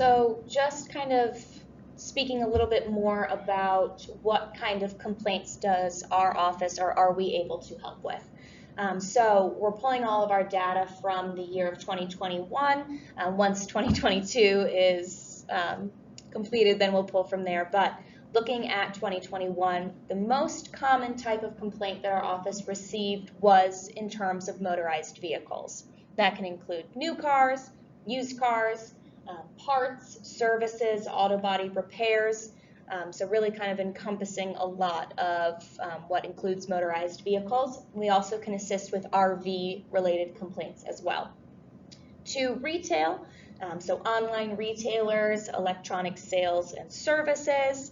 So just kind of speaking a little bit more about what kind of complaints does our office or are we able to help with. So we're pulling all of our data from the year of 2021. Once 2022 is completed, then we'll pull from there. But looking at 2021, the most common type of complaint that our office received was in terms of motorized vehicles. That can include new cars, used cars, parts, services, auto body repairs. So really kind of encompassing a lot of what includes motorized vehicles. We also can assist with RV related complaints as well. To retail, so online retailers, electronic sales and services.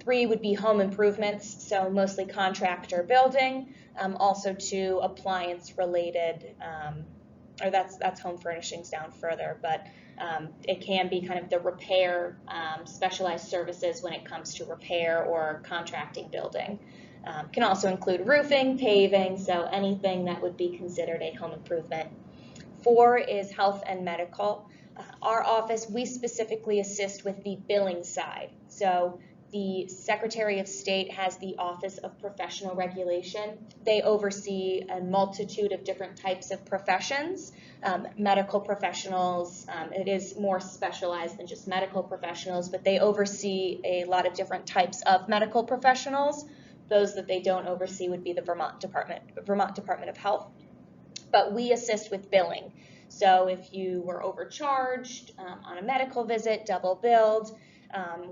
3 would be home improvements, so mostly contractor building. Also to appliance related, or that's home furnishings down further, but it can be kind of the repair, specialized services when it comes to repair or contracting building. Can also include roofing, paving, so anything that would be considered a home improvement. 4 is health and medical. Our office, we specifically assist with the billing side. So the Secretary of State has the Office of Professional Regulation. They oversee a multitude of different types of professions. Medical professionals, it is more specialized than just medical professionals, but they oversee a lot of different types of medical professionals. Those that they don't oversee would be the Vermont Department of Health. But we assist with billing. So if you were overcharged on a medical visit, double billed,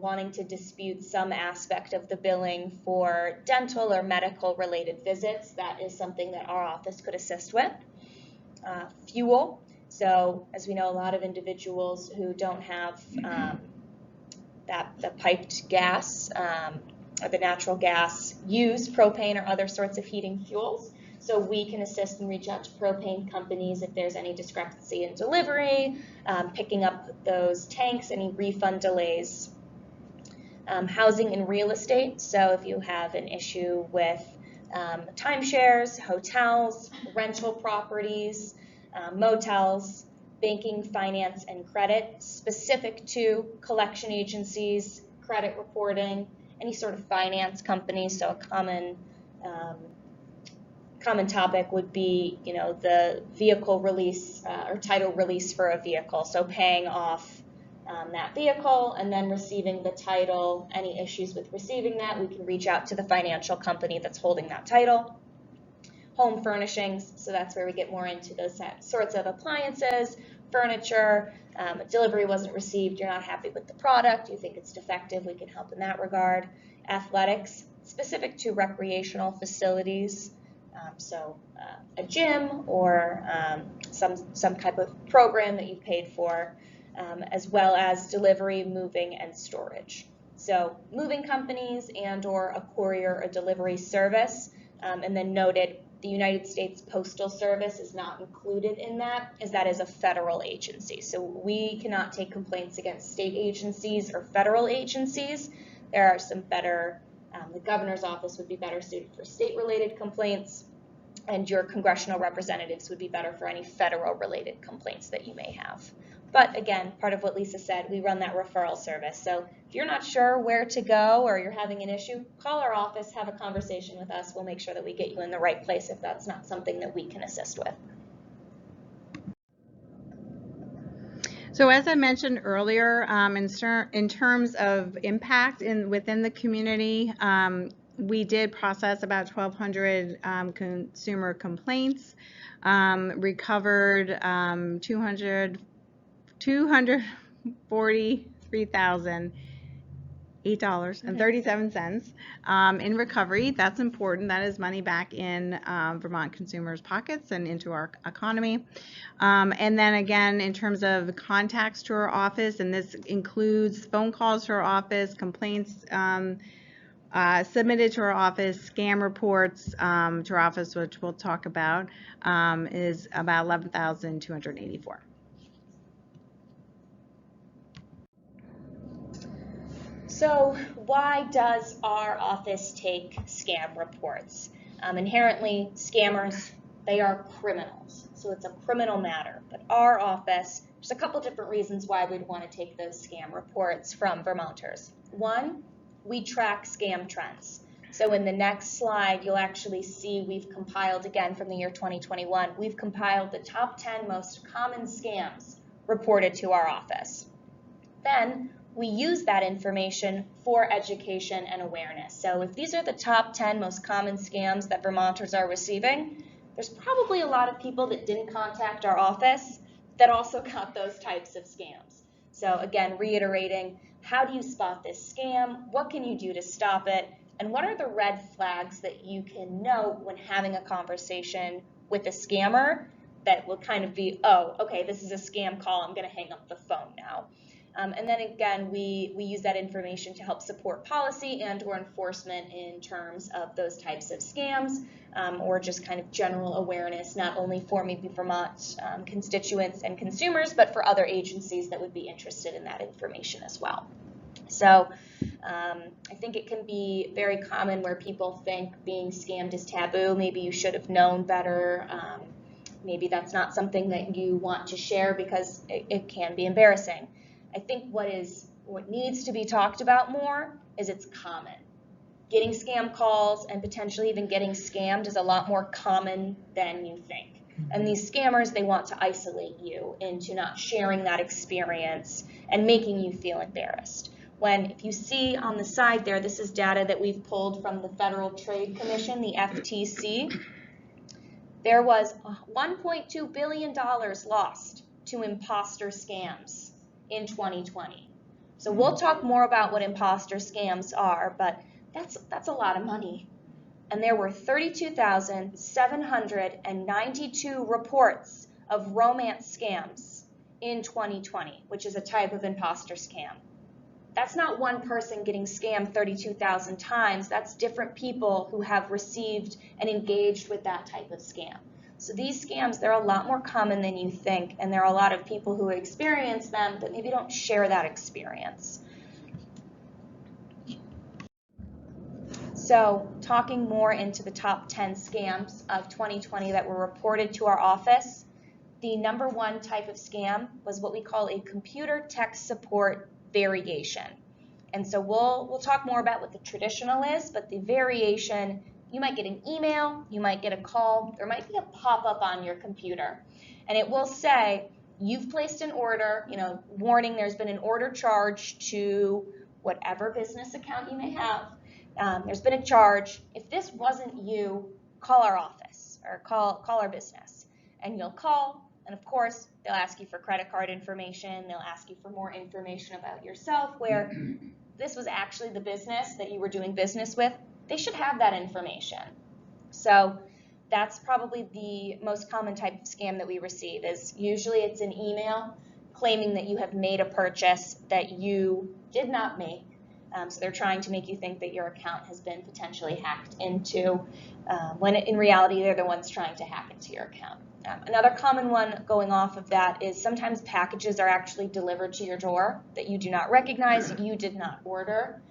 wanting to dispute some aspect of the billing for dental or medical related visits, that is something that our office could assist with. Fuel, so as we know, a lot of individuals who don't have the piped gas or the natural gas use propane or other sorts of heating fuels. So we can assist and reach out to propane companies if there's any discrepancy in delivery, picking up those tanks, any refund delays. Housing and real estate, so if you have an issue with timeshares, hotels, rental properties, motels, banking, finance, and credit, specific to collection agencies, credit reporting, any sort of finance companies, so a common topic would be, the vehicle release or title release for a vehicle. So paying off that vehicle and then receiving the title. Any issues with receiving that, we can reach out to the financial company that's holding that title. Home furnishings, so that's where we get more into those sorts of appliances, furniture. Delivery wasn't received, you're not happy with the product, you think it's defective, we can help in that regard. Athletics, specific to recreational facilities. So a gym or some type of program that you paid for, as well as delivery, moving, and storage. So moving companies and or a courier or delivery service, and then noted the United States Postal Service is not included in that, as that is a federal agency. So we cannot take complaints against state agencies or federal agencies. There are some better, the governor's office would be better suited for state-related complaints, and your congressional representatives would be better for any federal-related complaints that you may have. But again, part of what Lisa said, we run that referral service. So if you're not sure where to go or you're having an issue, call our office, have a conversation with us. We'll make sure that we get you in the right place if that's not something that we can assist with. So as I mentioned earlier, in terms of impact within the community, we did process about 1,200 consumer complaints, recovered $243,008.37 in recovery. That's important. That is money back in Vermont consumers' pockets and into our economy. And then again, in terms of contacts to our office, and this includes phone calls to our office, complaints submitted to our office, scam reports to our office, which we'll talk about, is about 11,284. So why does our office take scam reports? Inherently, scammers, they are criminals. So it's a criminal matter. But our office There's a couple different reasons why we'd want to take those scam reports from Vermonters. One, we track scam trends. So in the next slide, you'll actually see we've compiled, again from the year 2021, we've compiled the top 10 most common scams reported to our office. Then we use that information for education and awareness. So if these are the top 10 most common scams that Vermonters are receiving, there's probably a lot of people that didn't contact our office that also got those types of scams. So again, reiterating, how do you spot this scam? What can you do to stop it? And what are the red flags that you can note when having a conversation with a scammer that will kind of be, oh, okay, this is a scam call, I'm gonna hang up the phone now. And then again, we use that information to help support policy and or enforcement in terms of those types of scams, or just kind of general awareness, not only for maybe Vermont constituents and consumers, but for other agencies that would be interested in that information as well. So I think it can be very common where people think being scammed is taboo. Maybe you should have known better. Maybe that's not something that you want to share because it can be embarrassing. I think what needs to be talked about more is it's common. Getting scam calls and potentially even getting scammed is a lot more common than you think. And these scammers, they want to isolate you into not sharing that experience and making you feel embarrassed. When, if you see on the side there, this is data that we've pulled from the Federal Trade Commission, the FTC. There was $1.2 billion lost to imposter scams in 2020. So we'll talk more about what imposter scams are, but that's a lot of money. And there were 32,792 reports of romance scams in 2020, which is a type of imposter scam. That's not one person getting scammed 32,000 times. That's different people who have received and engaged with that type of scam. So these scams, they're a lot more common than you think, and there are a lot of people who experience them that maybe don't share that experience. So talking more into the top 10 scams of 2020 that were reported to our office, the number one type of scam was what we call a computer tech support variation. And so we'll talk more about what the traditional is, but the variation, you might get an email, you might get a call, there might be a pop-up on your computer, and it will say, you've placed an order, warning, there's been an order charged to whatever business account you may have. There's been a charge. If this wasn't you, call our office or call our business. And you'll call, and of course, they'll ask you for credit card information, they'll ask you for more information about yourself, where this was actually the business that you were doing business with. They should have that information. So that's probably the most common type of scam that we receive. Is usually it's an email claiming that you have made a purchase that you did not make. So they're trying to make you think that your account has been potentially hacked into, when in reality they're the ones trying to hack into your account. Another common one going off of that is sometimes packages are actually delivered to your door that you do not recognize, you did not order.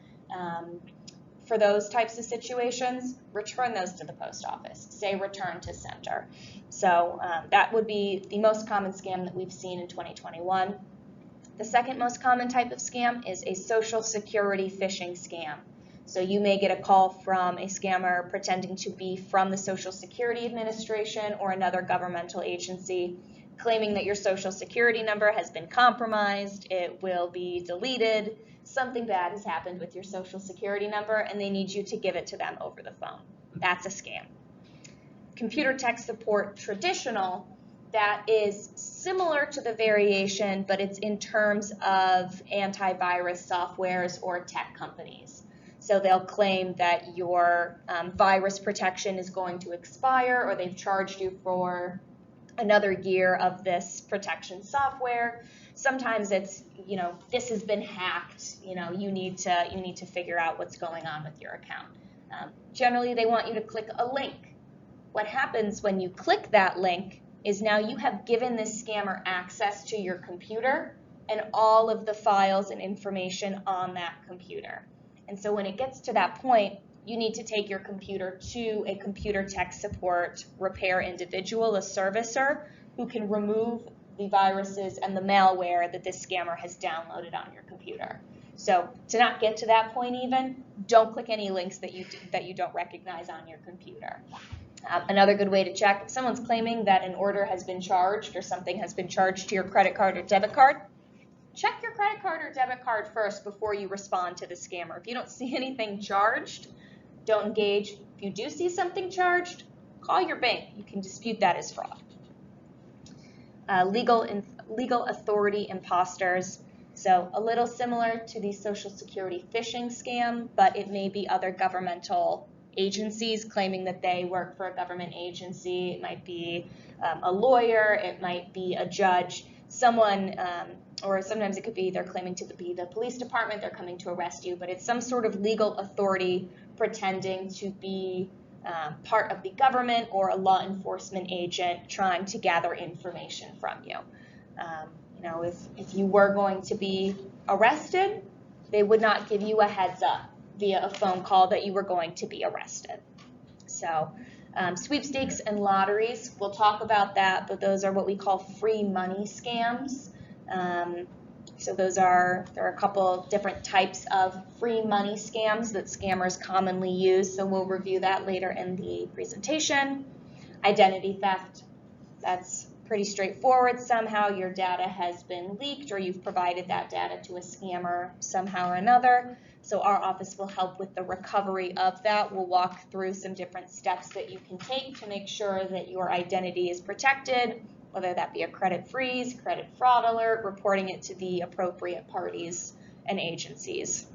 For those types of situations, return those to the post office. Say return to center. So that would be the most common scam that we've seen in 2021. The second most common type of scam is a Social Security phishing scam. So you may get a call from a scammer pretending to be from the Social Security Administration or another governmental agency, claiming that your Social Security number has been compromised, it will be deleted, something bad has happened with your Social Security number, and they need you to give it to them over the phone. That's a scam. Computer tech support traditional, that is similar to the variation, but it's in terms of antivirus softwares or tech companies. So they'll claim that your virus protection is going to expire, or they've charged you for another year of this protection software. Sometimes it's, this has been hacked, you need to figure out what's going on with your account. Generally, they want you to click a link. What happens when you click that link is now you have given this scammer access to your computer and all of the files and information on that computer. And so when it gets to that point, you need to take your computer to a computer tech support repair individual, a servicer, who can remove the viruses and the malware that this scammer has downloaded on your computer. So to not get to that point even, don't click any links that you don't recognize on your computer. Another good way to check, if someone's claiming that an order has been charged or something has been charged to your credit card or debit card, check your credit card or debit card first before you respond to the scammer. If you don't see anything charged, don't engage. If you do see something charged, call your bank. You can dispute that as fraud. Legal authority imposters. So a little similar to the Social Security phishing scam, but it may be other governmental agencies claiming that they work for a government agency. It might be a lawyer, it might be a judge, someone, or sometimes it could be they're claiming to be the police department, they're coming to arrest you, but it's some sort of legal authority pretending to be part of the government or a law enforcement agent trying to gather information from you. You know, if you were going to be arrested, they would not give you a heads up via a phone call that you were going to be arrested. So sweepstakes and lotteries, we'll talk about that, but those are what we call free money scams. So there are a couple different types of free money scams that scammers commonly use, so we'll review that later in the presentation. Identity theft, that's pretty straightforward. Somehow your data has been leaked or you've provided that data to a scammer somehow or another. So our office will help with the recovery of that. We'll walk through some different steps that you can take to make sure that your identity is protected, whether that be a credit freeze, credit fraud alert, reporting it to the appropriate parties and agencies.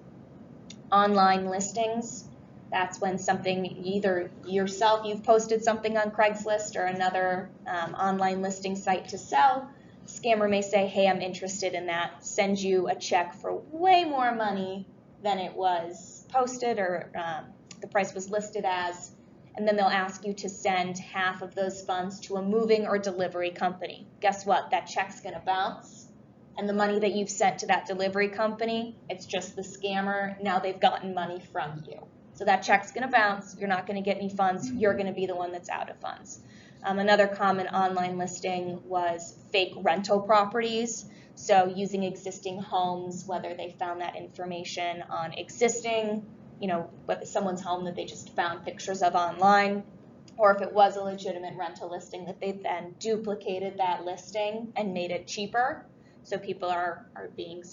Online listings, that's when something, either yourself, you've posted something on Craigslist or another online listing site to sell. Scammer may say, hey, I'm interested in that, send you a check for way more money than it was posted or the price was listed as, and then they'll ask you to send half of those funds to a moving or delivery company. Guess what? That check's gonna bounce, and the money that you've sent to that delivery company, it's just the scammer. Now they've gotten money from you. So that check's gonna bounce, you're not gonna get any funds, you're gonna be the one that's out of funds. Another common online listing was fake rental properties. So using existing homes, whether they found that information on existing, you know, someone's home that they just found pictures of online, or if it was a legitimate rental listing, that they then duplicated that listing and made it cheaper. So people are being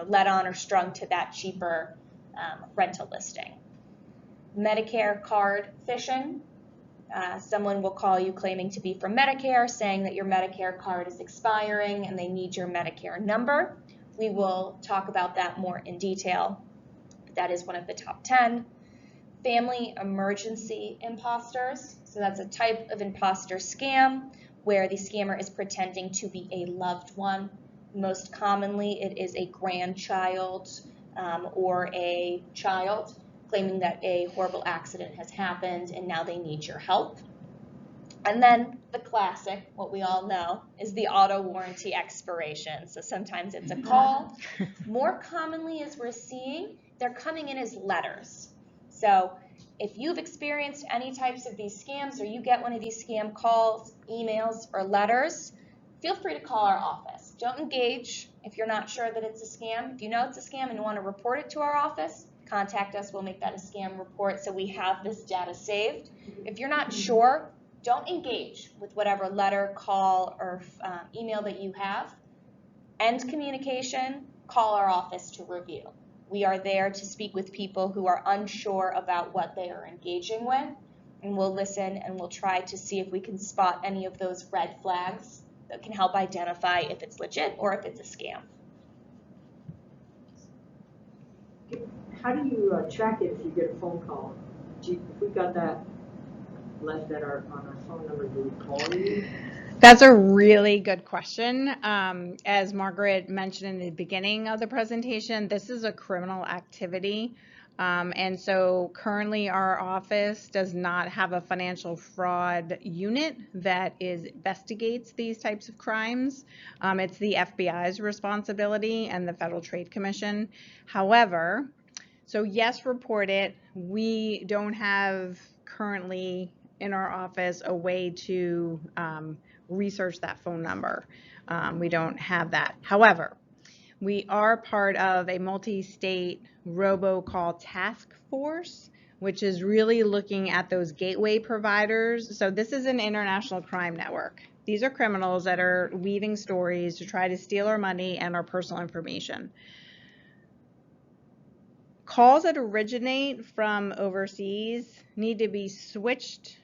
led on or strung to that cheaper rental listing. Medicare card phishing. Someone will call you claiming to be from Medicare, saying that your Medicare card is expiring and they need your Medicare number. We will talk about that more in detail. That is one of the top 10. Family emergency imposters. So that's a type of imposter scam where the scammer is pretending to be a loved one. Most commonly, it is a grandchild or a child claiming that a horrible accident has happened and now they need your help. And then the classic, what we all know, is the auto warranty expiration. So sometimes it's a call. More commonly, as we're seeing, they're coming in as letters. So if you've experienced any types of these scams or you get one of these scam calls, emails, or letters, feel free to call our office. Don't engage if you're not sure that it's a scam. If you know it's a scam and you want to report it to our office, contact us. We'll make that a scam report so we have this data saved. If you're not sure, don't engage with whatever letter, call, or email that you have. End communication, call our office to review. We are there to speak with people who are unsure about what they are engaging with, and we'll listen and we'll try to see if we can spot any of those red flags that can help identify if it's legit or if it's a scam. How do you track it if you get a phone call? If we got that left on our phone number, do we call you? That's a really good question. As Margaret mentioned in the beginning of the presentation, this is a criminal activity. And so currently our office does not have a financial fraud unit that investigates these types of crimes. It's the FBI's responsibility and the Federal Trade Commission. However, so yes, report it. We don't have currently in our office a way to research that phone number. We don't have that. However, we are part of a multi-state robocall task force, which is really looking at those gateway providers. So this is an international crime network. These are criminals that are weaving stories to try to steal our money and our personal information. Calls that originate from overseas need to be switched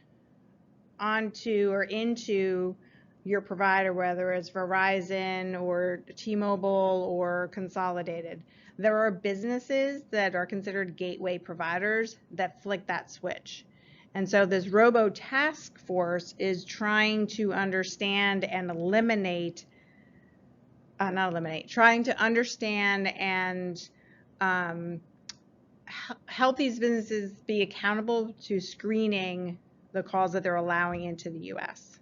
onto or into your provider, whether it's Verizon or T-Mobile or Consolidated. There are businesses that are considered gateway providers that flick that switch. And so this robo task force is trying to understand and trying to understand and help these businesses be accountable to screening the calls that they're allowing into the U.S.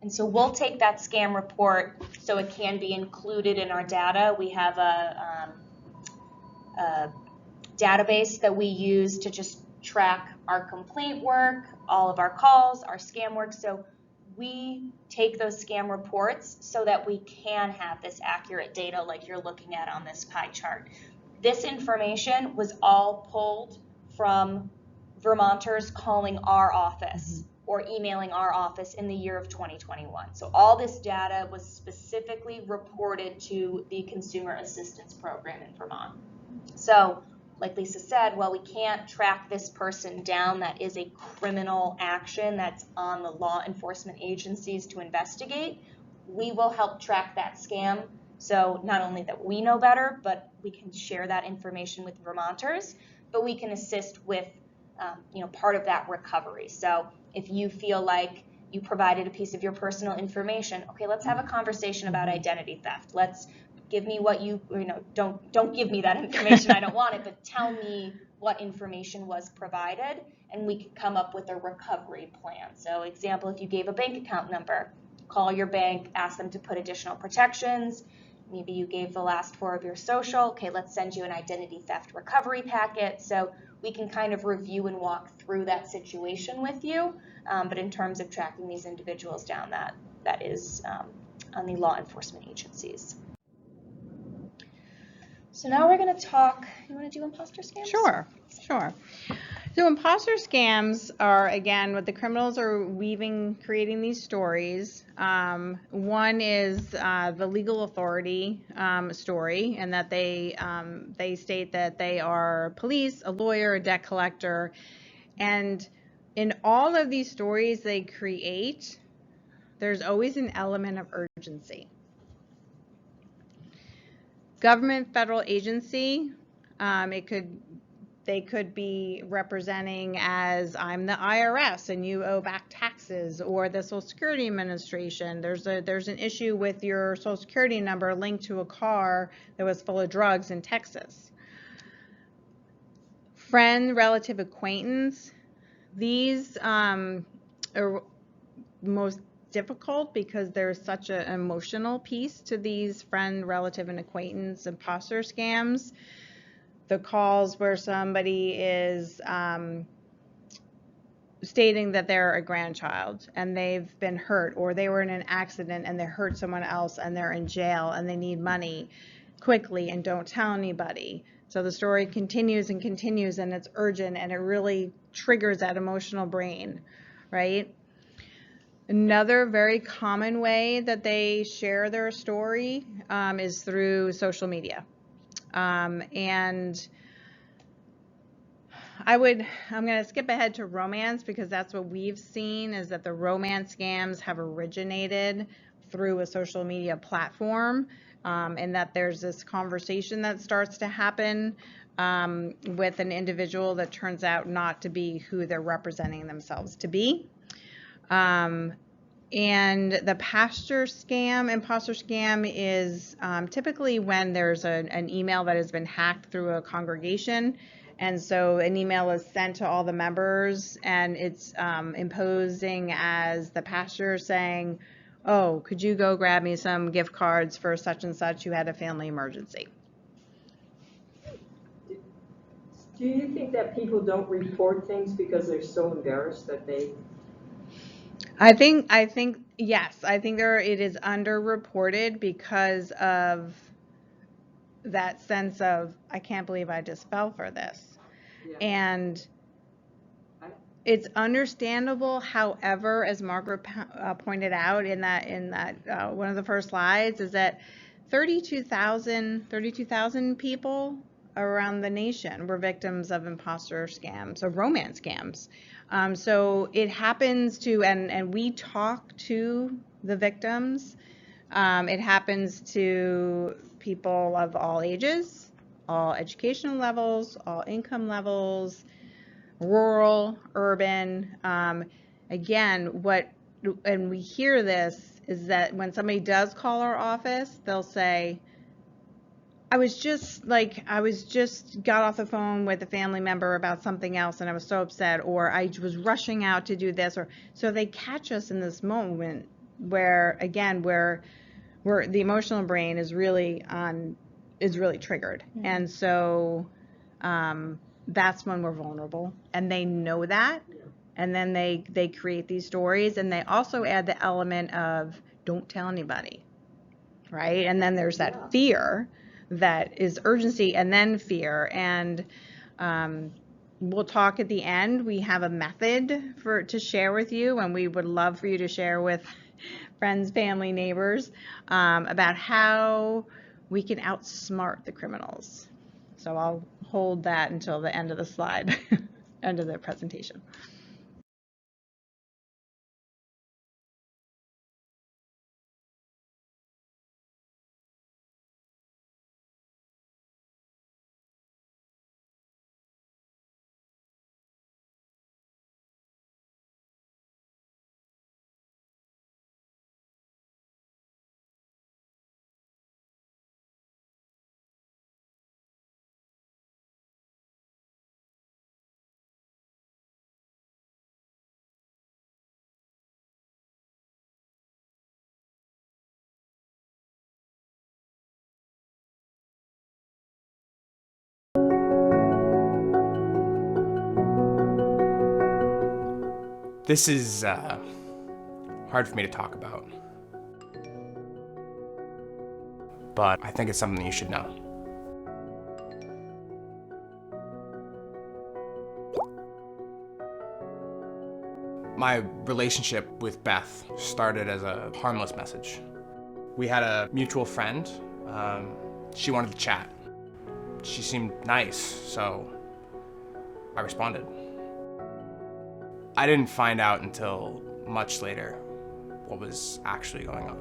And so we'll take that scam report so it can be included in our data. We have a database that we use to just track our complaint work, all of our calls, our scam work. So we take those scam reports so that we can have this accurate data like you're looking at on this pie chart. This information was all pulled from Vermonters calling our office or emailing our office in the year of 2021. So all this data was specifically reported to the Consumer Assistance Program in Vermont. So like Lisa said, while we can't track this person down, that is a criminal action that's on the law enforcement agencies to investigate, we will help track that scam. So not only that we know better, but we can share that information with Vermonters, but we can assist with part of that recovery. So if you feel like you provided a piece of your personal information, okay, let's have a conversation about identity theft. Let's give me what don't give me that information, I don't want it, but tell me what information was provided, and we can come up with a recovery plan. So example, if you gave a bank account number, call your bank, ask them to put additional protections. Maybe you gave the last 4 of your social. Okay, let's send you an identity theft recovery packet. So we can kind of review and walk through that situation with you. But in terms of tracking these individuals down, that is on the law enforcement agencies. So now we're going to talk, you want to do imposter scams? Sure. So imposter scams are, again, what the criminals are creating these stories. One is the legal authority story, and that they state that they are police, a lawyer, a debt collector. And in all of these stories they create, there's always an element of urgency. Government, federal agency, they could be representing as, I'm the IRS and you owe back taxes, or the Social Security Administration. There's an issue with your Social Security number linked to a car that was full of drugs in Texas. Friend, relative, acquaintance. These are most difficult because there's such an emotional piece to these friend, relative, and acquaintance imposter scams. The calls where somebody is stating that they're a grandchild and they've been hurt, or they were in an accident and they hurt someone else and they're in jail and they need money quickly and don't tell anybody. So the story continues and continues, and it's urgent, and it really triggers that emotional brain, right? Another very common way that they share their story is through social media. And I'm going to skip ahead to romance, because that's what we've seen, is that the romance scams have originated through a social media platform, and that there's this conversation that starts to happen with an individual that turns out not to be who they're representing themselves to be. And the imposter scam is typically when there's an email that has been hacked through a congregation, and so an email is sent to all the members, and it's imposing as the pastor saying, oh, could you go grab me some gift cards for such and such who had a family emergency? Do you think that people don't report things because they're so embarrassed that they I think yes. I think it is underreported because of that sense of I can't believe I just fell for this. Yeah. And I, it's understandable. However, as Margaret pointed out in that one of the first slides, is that 32,000 people around the nation were victims of imposter scams, of romance scams. So it happens to, and we talk to the victims. It happens to people of all ages, all educational levels, all income levels, rural, urban. Again, and we hear this is that when somebody does call our office, they'll say, I was just got off the phone with a family member about something else and I was so upset, or I was rushing out to do this, or so they catch us in this moment where the emotional brain is really triggered. Mm-hmm. And so that's when we're vulnerable, and they know that. Yeah. And then they create these stories, and they also add the element of don't tell anybody, right? And then there's that fear that is urgency and then fear. And we'll talk at the end. We have a method to share with you, and we would love for you to share with friends, family, neighbors, about how we can outsmart the criminals. So I'll hold that until the end of the slide, end of the presentation. This is hard for me to talk about, but I think it's something you should know. My relationship with Beth started as a harmless message. We had a mutual friend. She wanted to chat. She seemed nice, so I responded. I didn't find out until much later what was actually going on.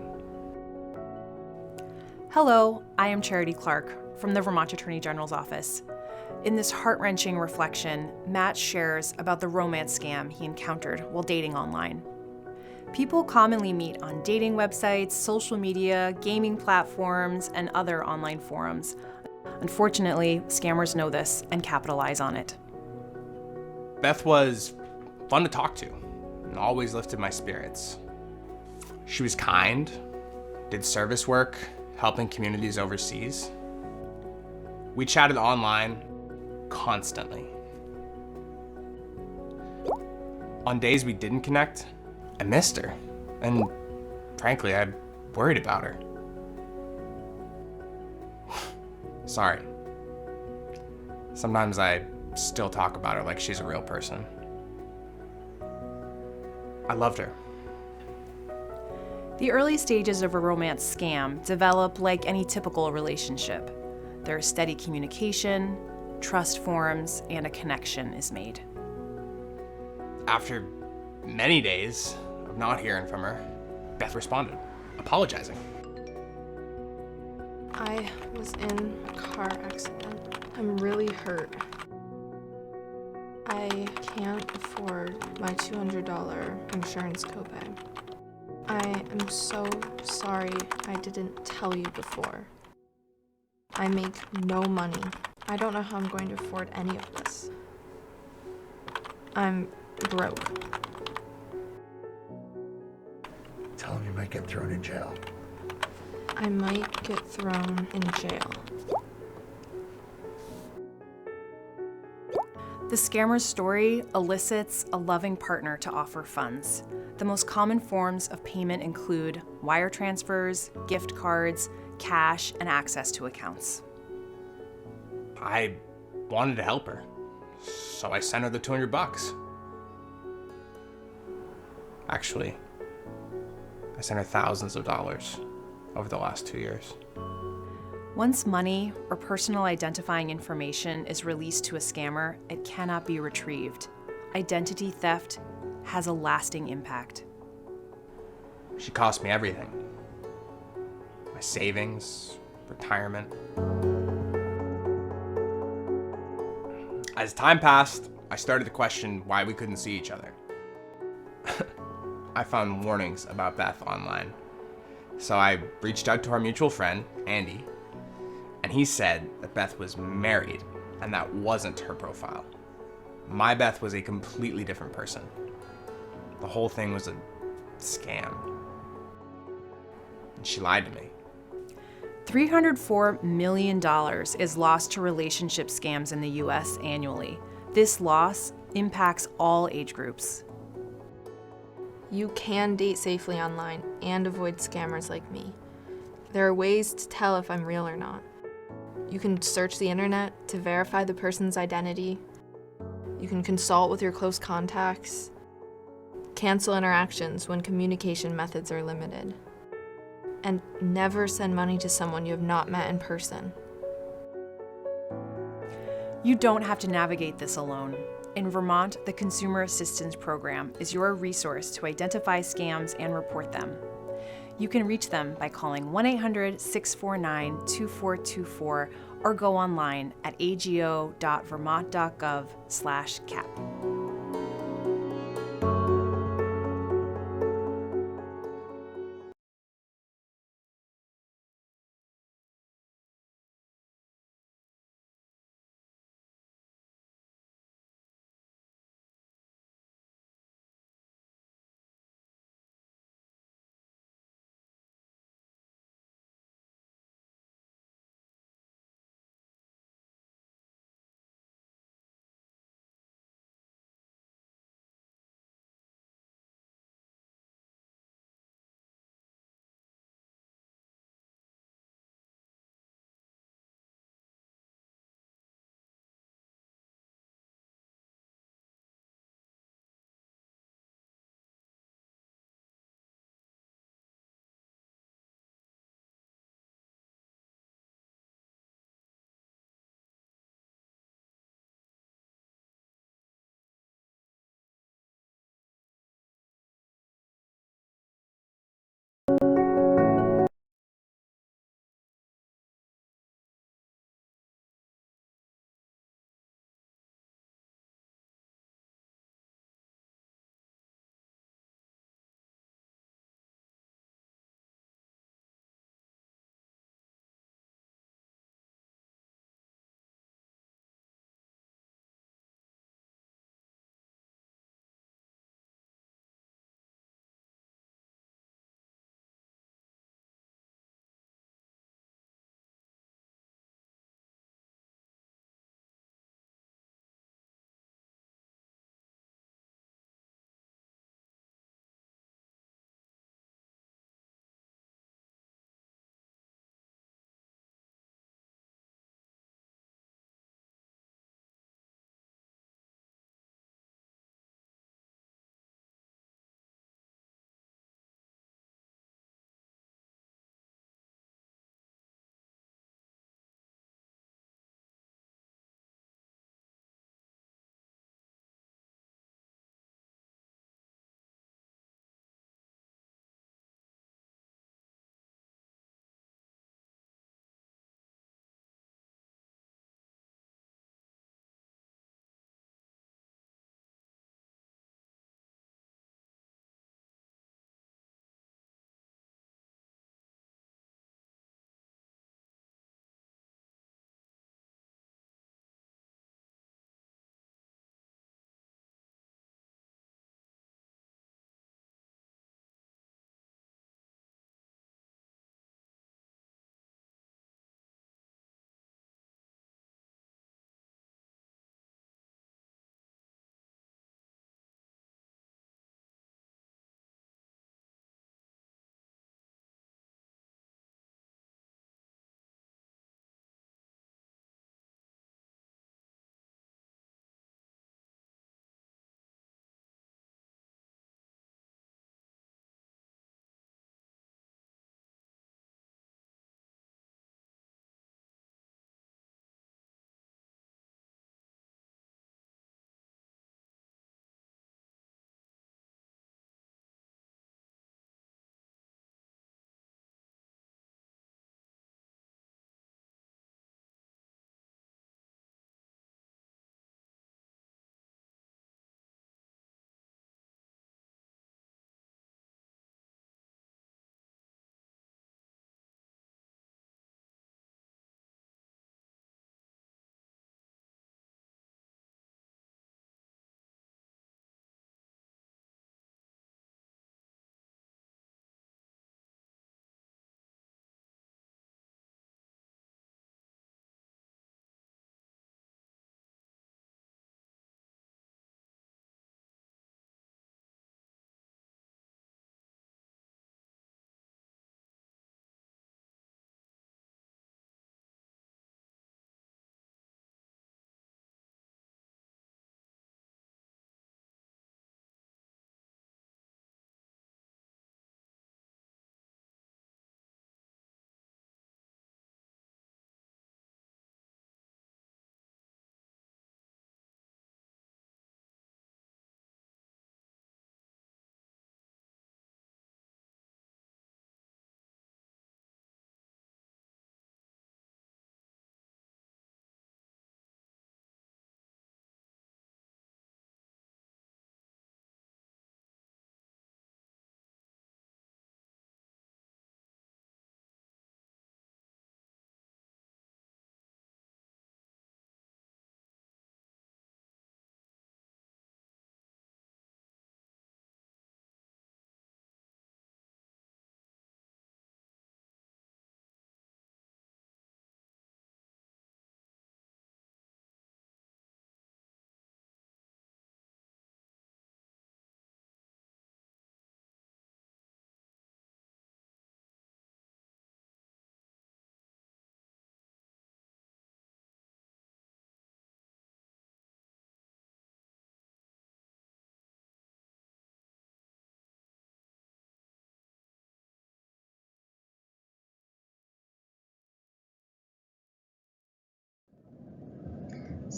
Hello, I am Charity Clark from the Vermont Attorney General's office. In this heart-wrenching reflection, Matt shares about the romance scam he encountered while dating online. People commonly meet on dating websites, social media, gaming platforms, and other online forums. Unfortunately, scammers know this and capitalize on it. Beth was fun to talk to and always lifted my spirits. She was kind, did service work, helping communities overseas. We chatted online constantly. On days we didn't connect, I missed her, and frankly, I worried about her. Sorry. Sometimes I still talk about her like she's a real person. I loved her. The early stages of a romance scam develop like any typical relationship. There's steady communication, trust forms, and a connection is made. After many days of not hearing from her, Beth responded, apologizing. I was in a car accident. I'm really hurt. I can't afford my $200 insurance copay. I am so sorry I didn't tell you before. I make no money. I don't know how I'm going to afford any of this. I'm broke. Tell him you might get thrown in jail. I might get thrown in jail. The scammer's story elicits a loving partner to offer funds. The most common forms of payment include wire transfers, gift cards, cash, and access to accounts. I wanted to help her, so I sent her the $200. Actually, I sent her thousands of dollars over the last 2 years. Once money or personal identifying information is released to a scammer, it cannot be retrieved. Identity theft has a lasting impact. She cost me everything. My savings, retirement. As time passed, I started to question why we couldn't see each other. I found warnings about Beth online. So I reached out to our mutual friend, Andy, and he said that Beth was married and that wasn't her profile. My Beth was a completely different person. The whole thing was a scam. And she lied to me. $304 million is lost to relationship scams in the US annually. This loss impacts all age groups. You can date safely online and avoid scammers like me. There are ways to tell if I'm real or not. You can search the internet to verify the person's identity. You can consult with your close contacts. Cancel interactions when communication methods are limited. And never send money to someone you have not met in person. You don't have to navigate this alone. In Vermont, the Consumer Assistance Program is your resource to identify scams and report them. You can reach them by calling 1-800-649-2424 or go online at ago.vermont.gov/cap.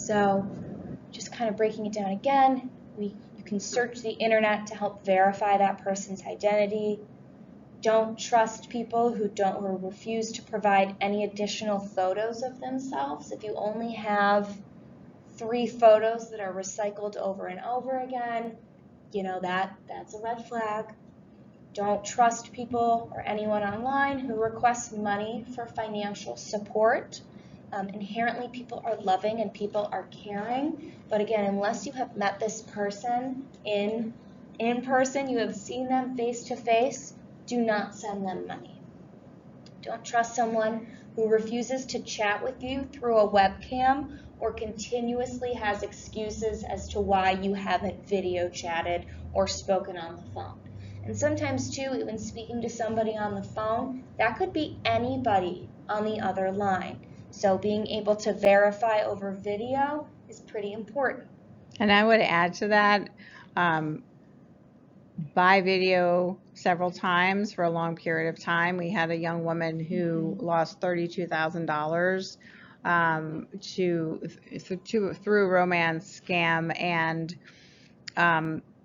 So just kind of breaking it down again, you can search the internet to help verify that person's identity. Don't trust people who refuse to provide any additional photos of themselves. If you only have 3 photos that are recycled over and over again, that's a red flag. Don't trust people or anyone online who requests money for financial support. Inherently, people are loving and people are caring, but again, unless you have met this person in person, you have seen them face to face, do not send them money. Don't trust someone who refuses to chat with you through a webcam or continuously has excuses as to why you haven't video chatted or spoken on the phone. And sometimes too, even speaking to somebody on the phone, that could be anybody on the other line. So being able to verify over video is pretty important. And I would add to that, by video several times for a long period of time. We had a young woman who lost $32,000 through a romance scam, and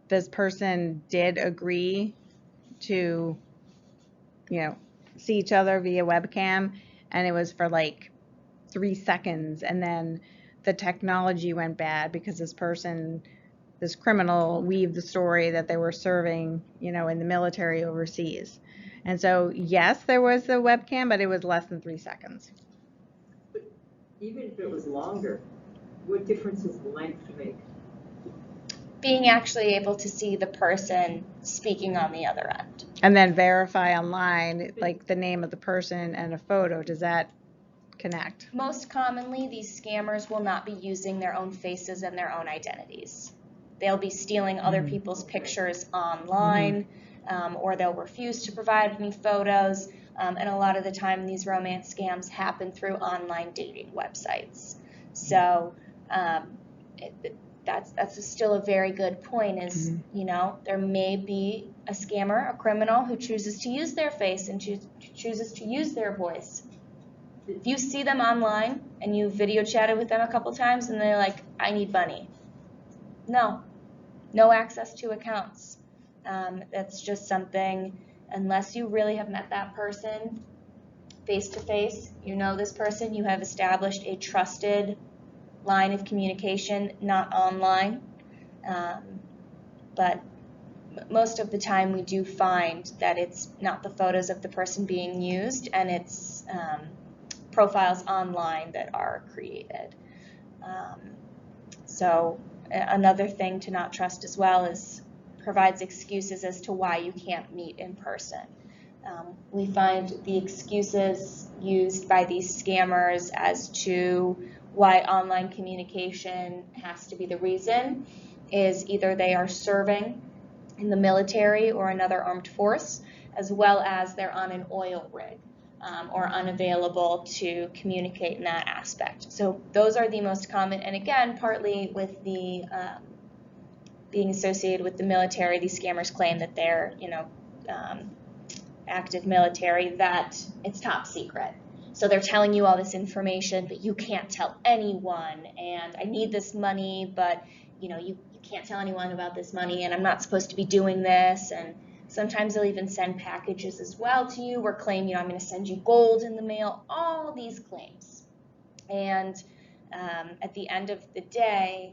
this person did agree to, see each other via webcam, and it was for like 3 seconds, and then the technology went bad because this criminal weaved the story that they were serving, in the military overseas. And so, yes, there was a webcam, but it was less than 3 seconds. But even if it was longer, what difference does the length make? Being actually able to see the person speaking on the other end. And then verify online, like the name of the person and a photo. Does that connect? Most commonly, these scammers will not be using their own faces and their own identities. They'll be stealing other people's pictures online, or they'll refuse to provide any photos. And a lot of the time, these romance scams happen through online dating websites. So that's still a very good point. Is there may be a scammer, a criminal who chooses to use their face and chooses to use their voice. If you see them online and you video chatted with them a couple times and they're like, I need money. No access to accounts. That's just something, unless you really have met that person face to face, this person, you have established a trusted line of communication, not online. But most of the time we do find that it's not the photos of the person being used, and it's profiles online that are created. So another thing to not trust as well is provides excuses as to why you can't meet in person. We find the excuses used by these scammers as to why online communication has to be the reason is either they are serving in the military or another armed force, as well as they're on an oil rig. Or unavailable to communicate in that aspect. So those are the most common, and again, partly with the being associated with the military, these scammers claim that they're, active military, that it's top secret. So they're telling you all this information, but you can't tell anyone, and I need this money, but you can't tell anyone about this money, and I'm not supposed to be doing this, and sometimes they'll even send packages as well to you or claim, I'm going to send you gold in the mail, all these claims. And at the end of the day,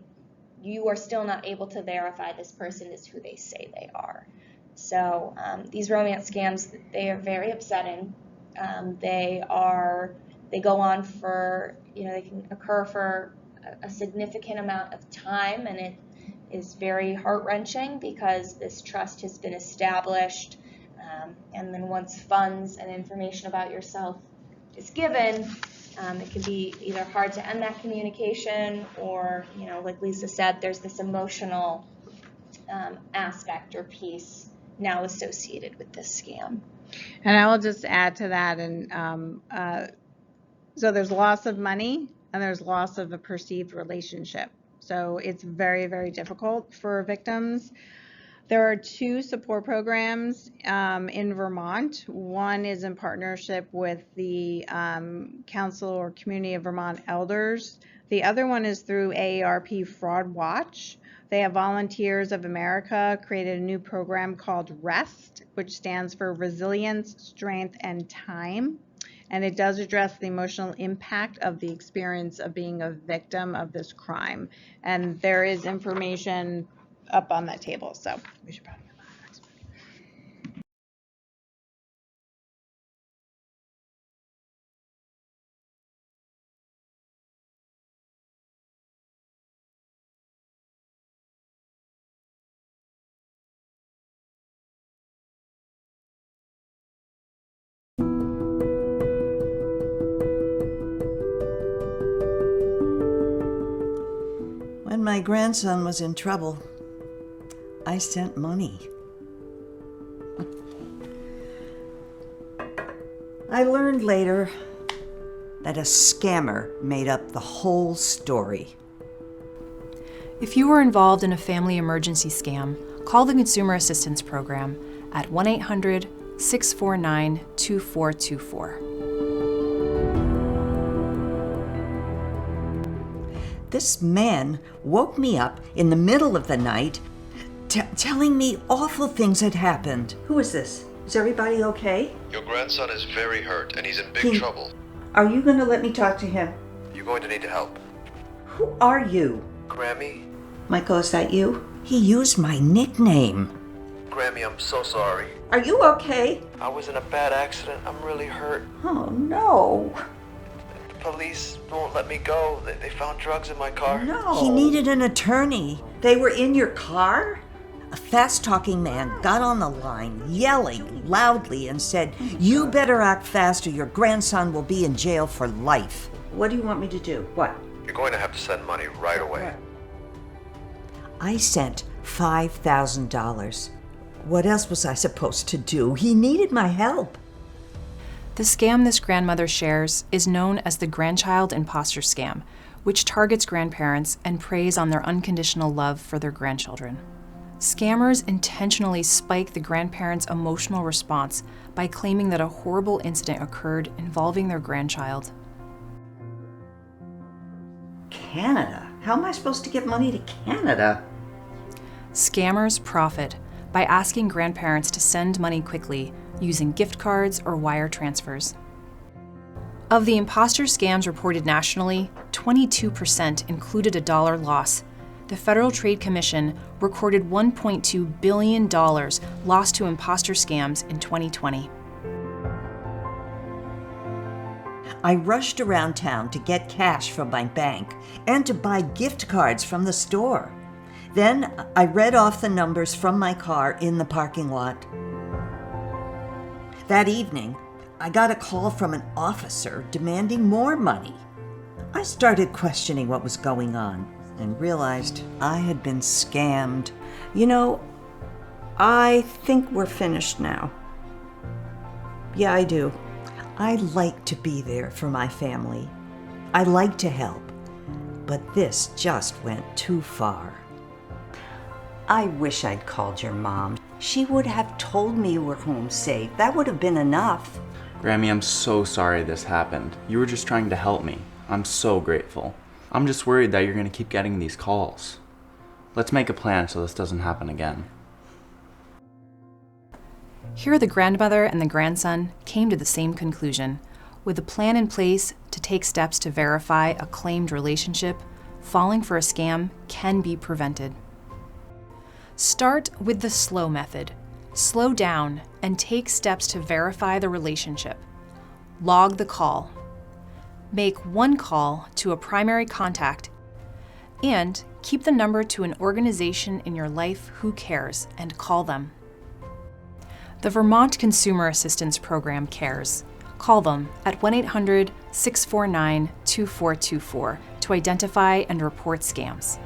you are still not able to verify this person is who they say they are. So these romance scams, they are very upsetting. They go on for, they can occur for a significant amount of time, and it is very heart-wrenching because this trust has been established, and then once funds and information about yourself is given, it can be either hard to end that communication or, like Lisa said, there's this emotional aspect or piece now associated with this scam. And I will just add to that, and so there's loss of money and there's loss of a perceived relationship. So it's very, very difficult for victims There are 2 support programs in Vermont. One is in partnership with the Council or Community of Vermont Elders. The other one is through AARP Fraud Watch. They have Volunteers of America created a new program called REST, which stands for Resilience, Strength, and Time. And it does address the emotional impact of the experience of being a victim of this crime. And there is information up on that table, so we should probably go to the next one. When my grandson was in trouble, I sent money. I learned later that a scammer made up the whole story. If you were involved in a family emergency scam, call the Consumer Assistance Program at 1-800-649-2424. This man woke me up in the middle of the night, telling me awful things had happened. Who is this? Is everybody okay? Your grandson is very hurt and he's in big trouble. Are you going to let me talk to him? You're going to need help. Who are you? Grammy? Michael, is that you? He used my nickname. Grammy, I'm so sorry. Are you okay? I was in a bad accident. I'm really hurt. Oh, no. The police won't let me go. They found drugs in my car. No. He needed an attorney. They were in your car? A fast-talking man got on the line, yelling loudly, and said, "You better act fast or your grandson will be in jail for life." What do you want me to do? What? You're going to have to send money right away. I sent $5,000. What else was I supposed to do? He needed my help. The scam this grandmother shares is known as the grandchild imposter scam, which targets grandparents and preys on their unconditional love for their grandchildren. Scammers intentionally spike the grandparents' emotional response by claiming that a horrible incident occurred involving their grandchild. Canada? How am I supposed to get money to Canada? Scammers profit by asking grandparents to send money quickly using gift cards or wire transfers. Of the imposter scams reported nationally, 22% included a dollar loss. The Federal Trade Commission recorded $1.2 billion lost to imposter scams in 2020. I rushed around town to get cash from my bank and to buy gift cards from the store. Then I read off the numbers from my car in the parking lot. That evening, I got a call from an officer demanding more money. I started questioning what was going on and realized I had been scammed. You know, I think we're finished now. Yeah, I do. I like to be there for my family. I like to help. But this just went too far. I wish I'd called your mom. She would have told me you were home safe. That would have been enough. Grammy, I'm so sorry this happened. You were just trying to help me. I'm so grateful. I'm just worried that you're going to keep getting these calls. Let's make a plan so this doesn't happen again. Here, the grandmother and the grandson came to the same conclusion. With a plan in place to take steps to verify a claimed relationship, falling for a scam can be prevented. Start with the slow method. Slow down and take steps to verify the relationship. Log the call. Make one call to a primary contact and keep the number to an organization in your life who cares and call them. The Vermont Consumer Assistance Program cares. Call them at 1-800-649-2424 to identify and report scams.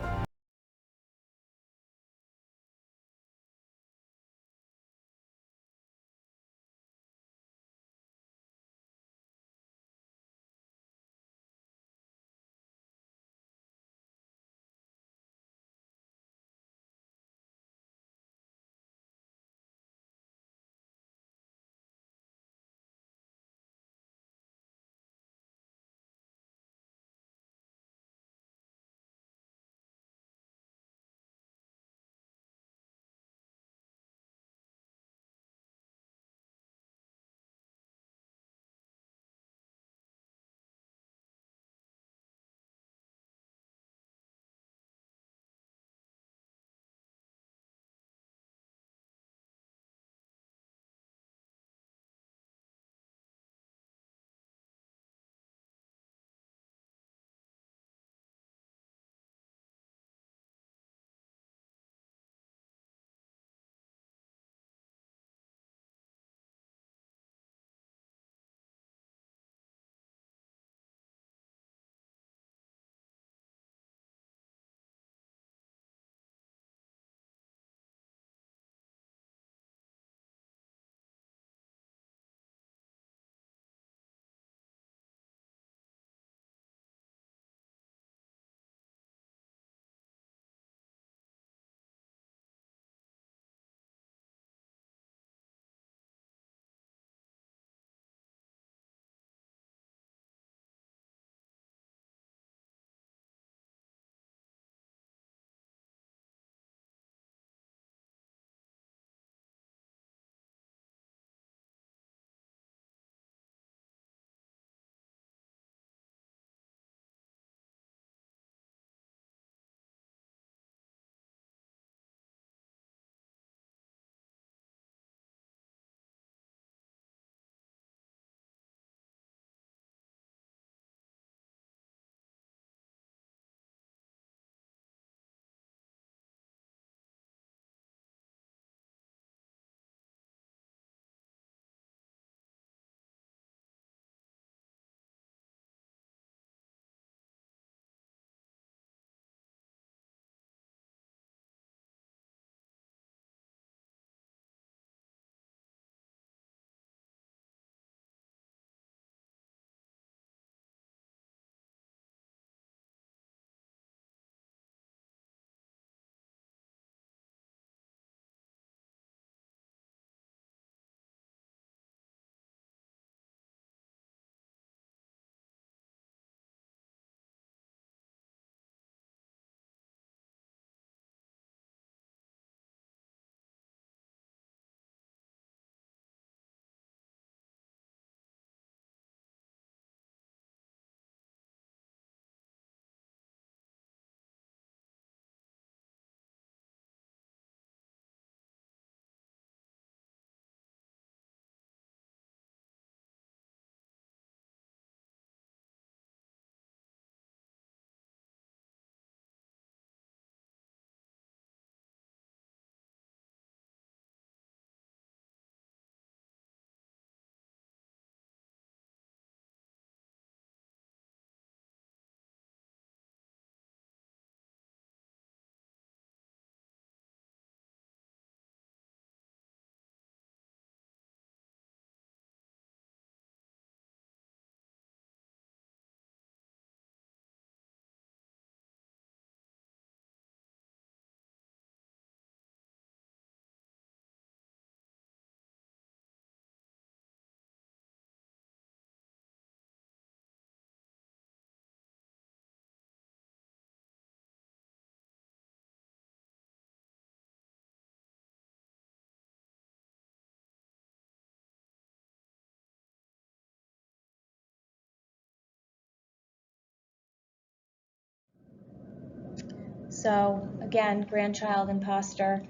So again, grandchild imposter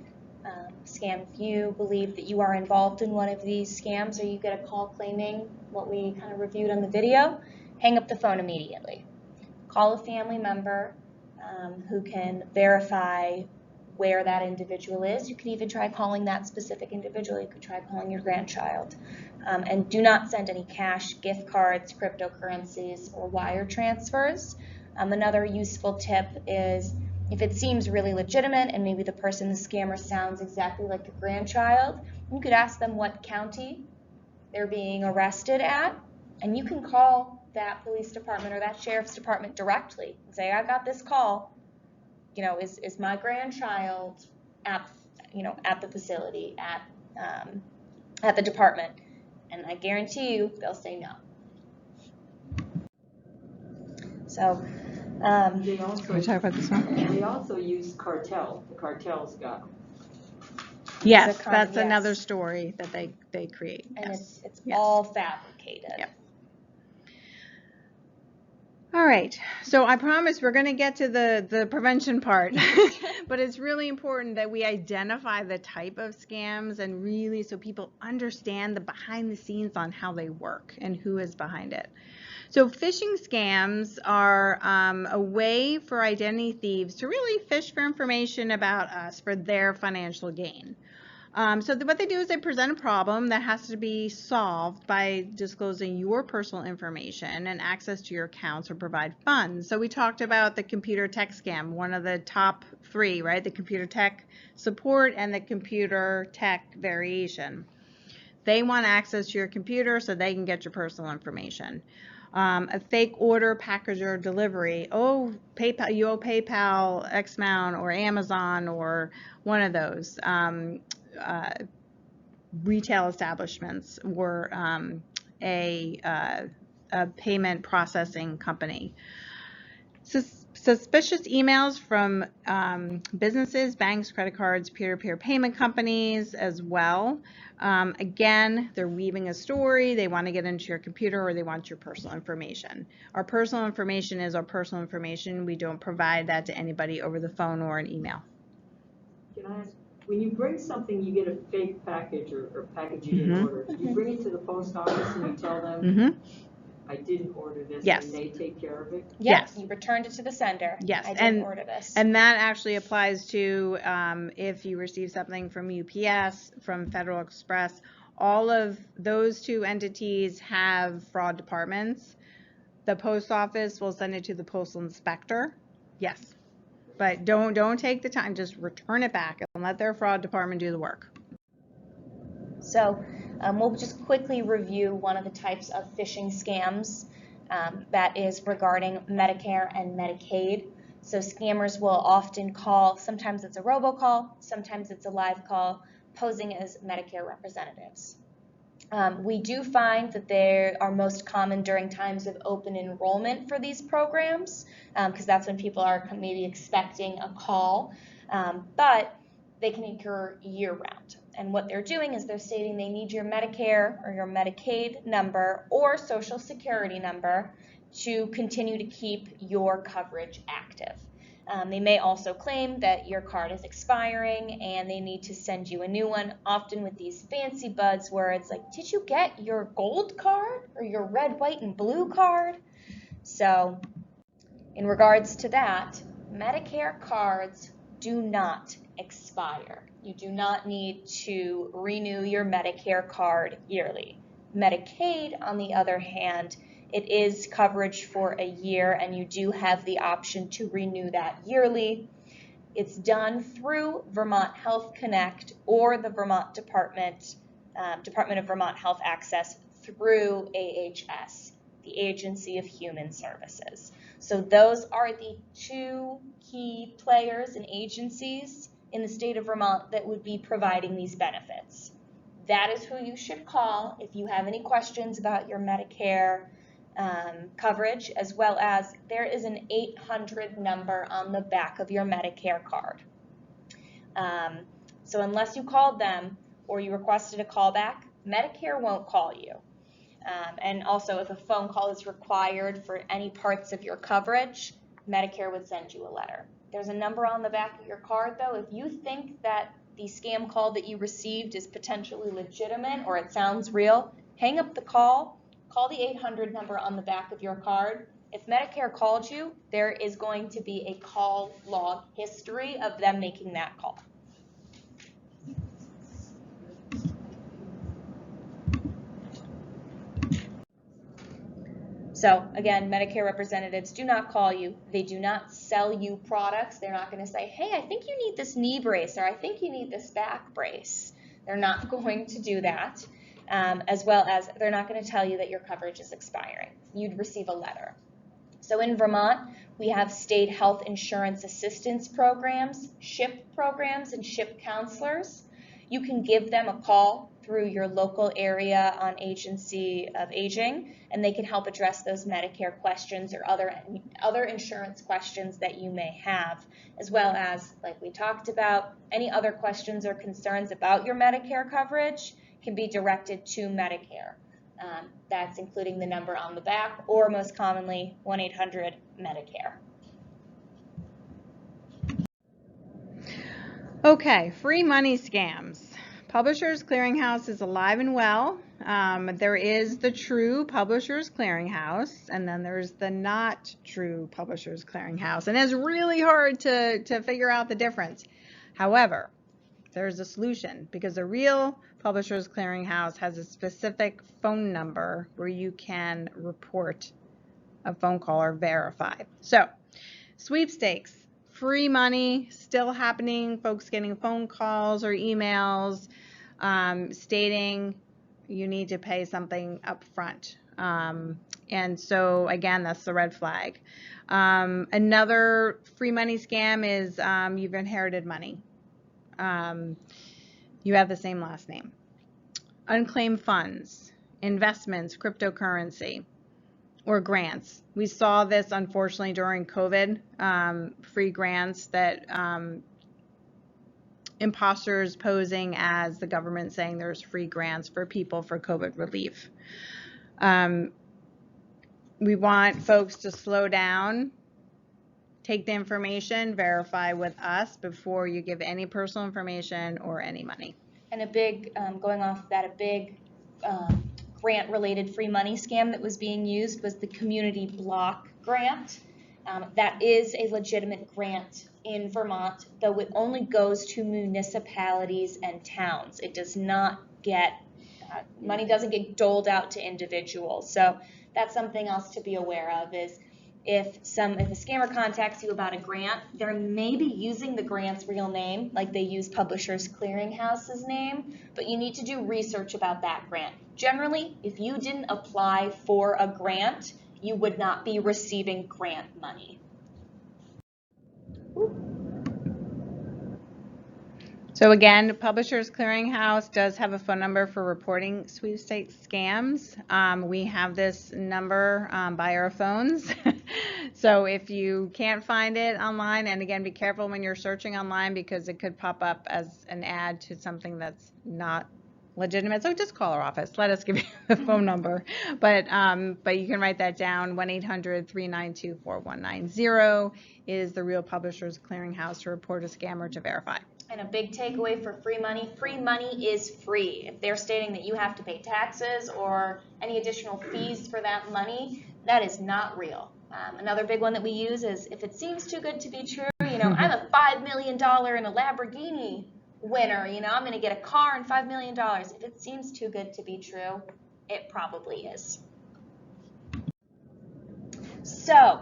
scam. If you believe that you are involved in one of these scams or you get a call claiming what we kind of reviewed on the video, hang up the phone immediately. Call a family member who can verify where that individual is. You can even try calling that specific individual. You could try calling your grandchild. And do not send any cash, gift cards, cryptocurrencies, or wire transfers. Another useful tip is if it seems really legitimate and maybe the person, the scammer, sounds exactly like your grandchild, you could ask them what county they're being arrested at, and you can call that police department or that sheriff's department directly and say, I got this call. You know, is my grandchild at the facility, at the department? And I guarantee you they'll say no. So They also, Can we talk about this one? they also use cartel. The cartel's got them. Yes, The that's yes. another story that they create. And yes. it's Yes. all fabricated. Yep. All right, so I promise we're going to get to the prevention part, but it's really important that we identify the type of scams and really so people understand the behind the scenes on how they work and who is behind it. So phishing scams are a way for identity thieves to really fish for information about us for their financial gain. What they do is they present a problem that has to be solved by disclosing your personal information and access to your accounts or provide funds. So we talked about the computer tech scam, one of the top three, right? The computer tech support and the computer tech variation. They want access to your computer so they can get your personal information. A fake order, package, or delivery. Oh, PayPal, you owe PayPal X amount, or Amazon, or one of those. Retail establishments or a payment processing company. Suspicious emails from businesses, banks, credit cards, peer-to-peer payment companies as well. Again, they're weaving a story. They want to get into your computer or they want your personal information. Our personal information is our personal information. We don't provide that to anybody over the phone or an email. Can I ask, when you bring something, you get a fake package or package you didn't order. You bring it to the post office and you tell them, I didn't order this, Yes. and they take care of it? Yes. You returned it to the sender. Yes. I didn't order this. And that actually applies to if you receive something from UPS, from Federal Express. All of those two entities have fraud departments. The post office will send it to the postal inspector. Yes. But don't take the time, just return it back and let their fraud department do the work. So we'll just quickly review one of the types of phishing scams that is regarding Medicare and Medicaid. So scammers will often call, sometimes it's a robocall, sometimes it's a live call, posing as Medicare representatives. We do find that they are most common during times of open enrollment for these programs, because that's when people are maybe expecting a call, but they can occur year-round. And what they're doing is they're stating they need your Medicare or your Medicaid number or Social Security number to continue to keep your coverage active. They may also claim that your card is expiring and they need to send you a new one, often with these fancy buzzwords like, did you get your gold card or your red, white, and blue card? So in regards to that, Medicare cards do not expire. You do not need to renew your Medicare card yearly. Medicaid, on the other hand, it is coverage for a year and you do have the option to renew that yearly. It's done through Vermont Health Connect or the Vermont Department of Vermont Health Access through AHS, the Agency of Human Services. So those are the two key players and agencies in the state of Vermont that would be providing these benefits. That is who you should call if you have any questions about your Medicare coverage, as well as there is an 800 number on the back of your Medicare card. So unless you called them or you requested a callback, Medicare won't call you. And also if a phone call is required for any parts of your coverage, Medicare would send you a letter. There's a number on the back of your card, though. If you think that the scam call that you received is potentially legitimate or it sounds real, hang up the call the 800 number on the back of your card. If Medicare called you, there is going to be a call log history of them making that call. So again, Medicare representatives do not call you. They do not sell you products. They're not going to say, hey, I think you need this knee brace, or I think you need this back brace. They're not going to do that, as well as they're not going to tell you that your coverage is expiring. You'd receive a letter. So in Vermont, we have state health insurance assistance programs, SHIP programs, and SHIP counselors. You can give them a call through your local area on agency of aging, and they can help address those Medicare questions or other insurance questions that you may have, as well as, like we talked about, any other questions or concerns about your Medicare coverage can be directed to Medicare. That's including the number on the back, or most commonly, 1-800-MEDICARE. Okay, free money scams. Publishers Clearinghouse is alive and well. There is the true Publishers Clearinghouse, and then there's the not true Publishers Clearinghouse. And it's really hard to figure out the difference. However, there's a solution, because the real Publishers Clearinghouse has a specific phone number where you can report a phone call or verify. So, sweepstakes. Free money still happening, folks getting phone calls or emails stating you need to pay something up front. And so again, that's the red flag. Another free money scam is you've inherited money. You have the same last name. Unclaimed funds, investments, cryptocurrency, or grants. We saw this unfortunately during COVID, free grants that imposters posing as the government saying there's free grants for people for COVID relief. We want folks to slow down, take the information, verify with us before you give any personal information or any money. And a big, going off of that, a big grant-related free money scam that was being used was the Community Block Grant. That is a legitimate grant in Vermont, though it only goes to municipalities and towns. It does not get, money doesn't get doled out to individuals. So that's something else to be aware of, is if a scammer contacts you about a grant, they're maybe using the grant's real name, like they use Publishers Clearinghouse's name, but you need to do research about that grant. Generally, if you didn't apply for a grant, you would not be receiving grant money. So again, Publishers Clearinghouse does have a phone number for reporting sweepstakes scams. We have this number by our phones. So if you can't find it online, and again, be careful when you're searching online because it could pop up as an ad to something that's not legitimate. So just call our office. Let us give you the phone number. But you can write that down. 1-800-392-4190 is the real Publishers Clearinghouse to report a scam or to verify. And a big takeaway for free money is free. If they're stating that you have to pay taxes or any additional fees for that money, that is not real. Another big one that we use is, if it seems too good to be true, I'm a $5 million in a Lamborghini winner, I'm going to get a car and $5 million. If it seems too good to be true, it probably is. So,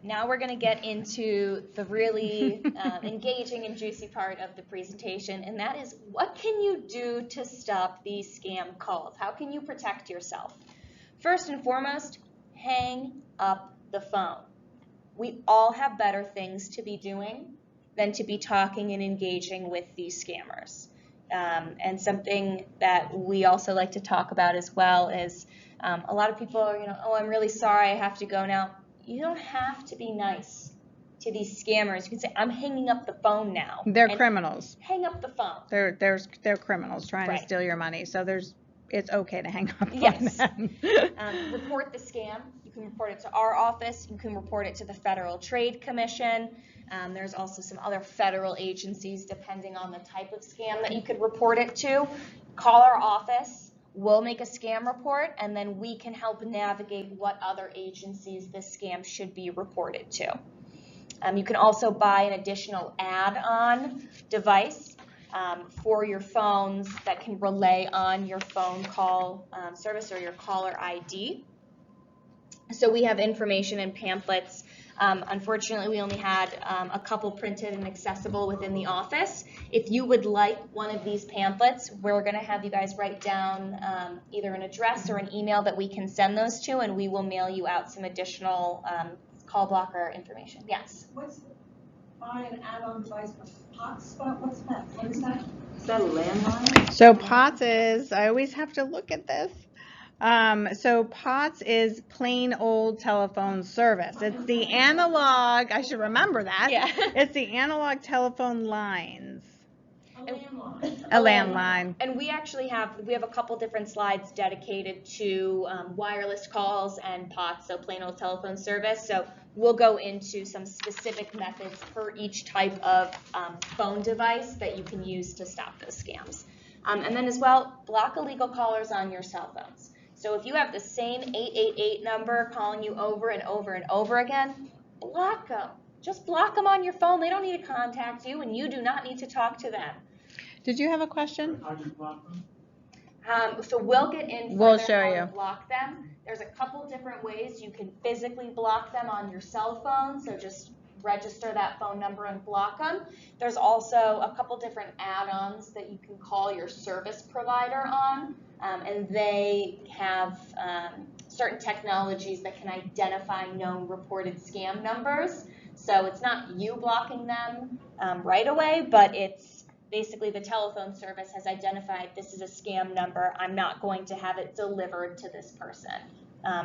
now we're going to get into the really engaging and juicy part of the presentation, and that is, what can you do to stop these scam calls? How can you protect yourself? First and foremost, hang up the phone. We all have better things to be doing than to be talking and engaging with these scammers. And something that we also like to talk about as well is a lot of people are, oh, I'm really sorry, I have to go now. You don't have to be nice to these scammers. You can say, I'm hanging up the phone now. They're criminals. Hang up the phone. They're criminals trying to steal your money. So it's okay to hang up on them. Report the scam. You You can report it to our office. You can report it to the Federal Trade Commission. There's also some other federal agencies, depending on the type of scam that you could report it to. Call our office. We'll make a scam report, and then we can help navigate what other agencies this scam should be reported to. You can also buy an additional add-on device for your phones that can relay on your phone call service or your caller ID. So we have information and pamphlets. Unfortunately, we only had a couple printed and accessible within the office. If you would like one of these pamphlets, we're going to have you guys write down either an address or an email that we can send those to, and we will mail you out some additional call blocker information. Yes? What's buy an add-on device for hotspot? What's that? What is that? Is that a landline? So POTS is, I always have to look at this. So POTS is plain old telephone service. It's the analog, I should remember that. Yeah. It's the analog telephone lines. A landline. A landline. And we actually have a couple different slides dedicated to wireless calls and POTS, so plain old telephone service. So we'll go into some specific methods per each type of phone device that you can use to stop those scams. And then as well, block illegal callers on your cell phones. So if you have the same 888 number calling you over and over and over again, block them. Just block them on your phone. They don't need to contact you, and you do not need to talk to them. Did you have a question? How do you block them? So we'll get in We'll further show how you. to block them. There's a couple different ways you can physically block them on your cell phone. So just register that phone number and block them. There's also a couple different add-ons that you can call your service provider on, and they have certain technologies that can identify known reported scam numbers. So it's not you blocking them right away, but it's basically the telephone service has identified this is a scam number. I'm not going to have it delivered to this person.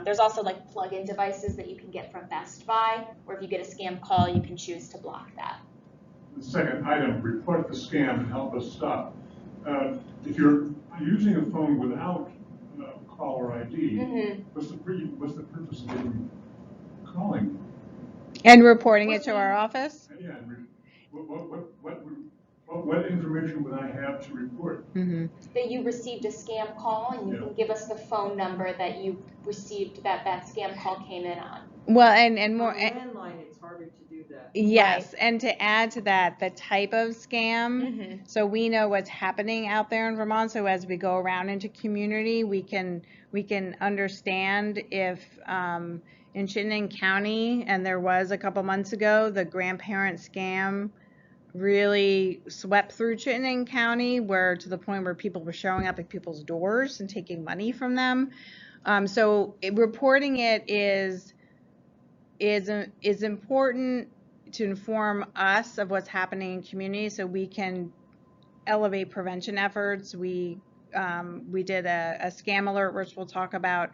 There's also like plug-in devices that you can get from Best Buy, where if you get a scam call, you can choose to block that. The second item, report the scam and help us stop. If you're using a phone without caller ID, what's the purpose of even calling? And reporting it to our office? Yeah, what information would I have to report? That you received a scam call, and you can give us the phone number that you received that scam call came in on. Well, and more. On a landline, it's harder to do that. Yes, and to add to that, the type of scam, so we know what's happening out there in Vermont. So as we go around into community, we can understand if in Chittenden County, and there was a couple months ago, the grandparent scam really swept through Chittenden County, where to the point where people were showing up at people's doors and taking money from them. So reporting it is important to inform us of what's happening in community, so we can elevate prevention efforts. We did a scam alert, which we'll talk about,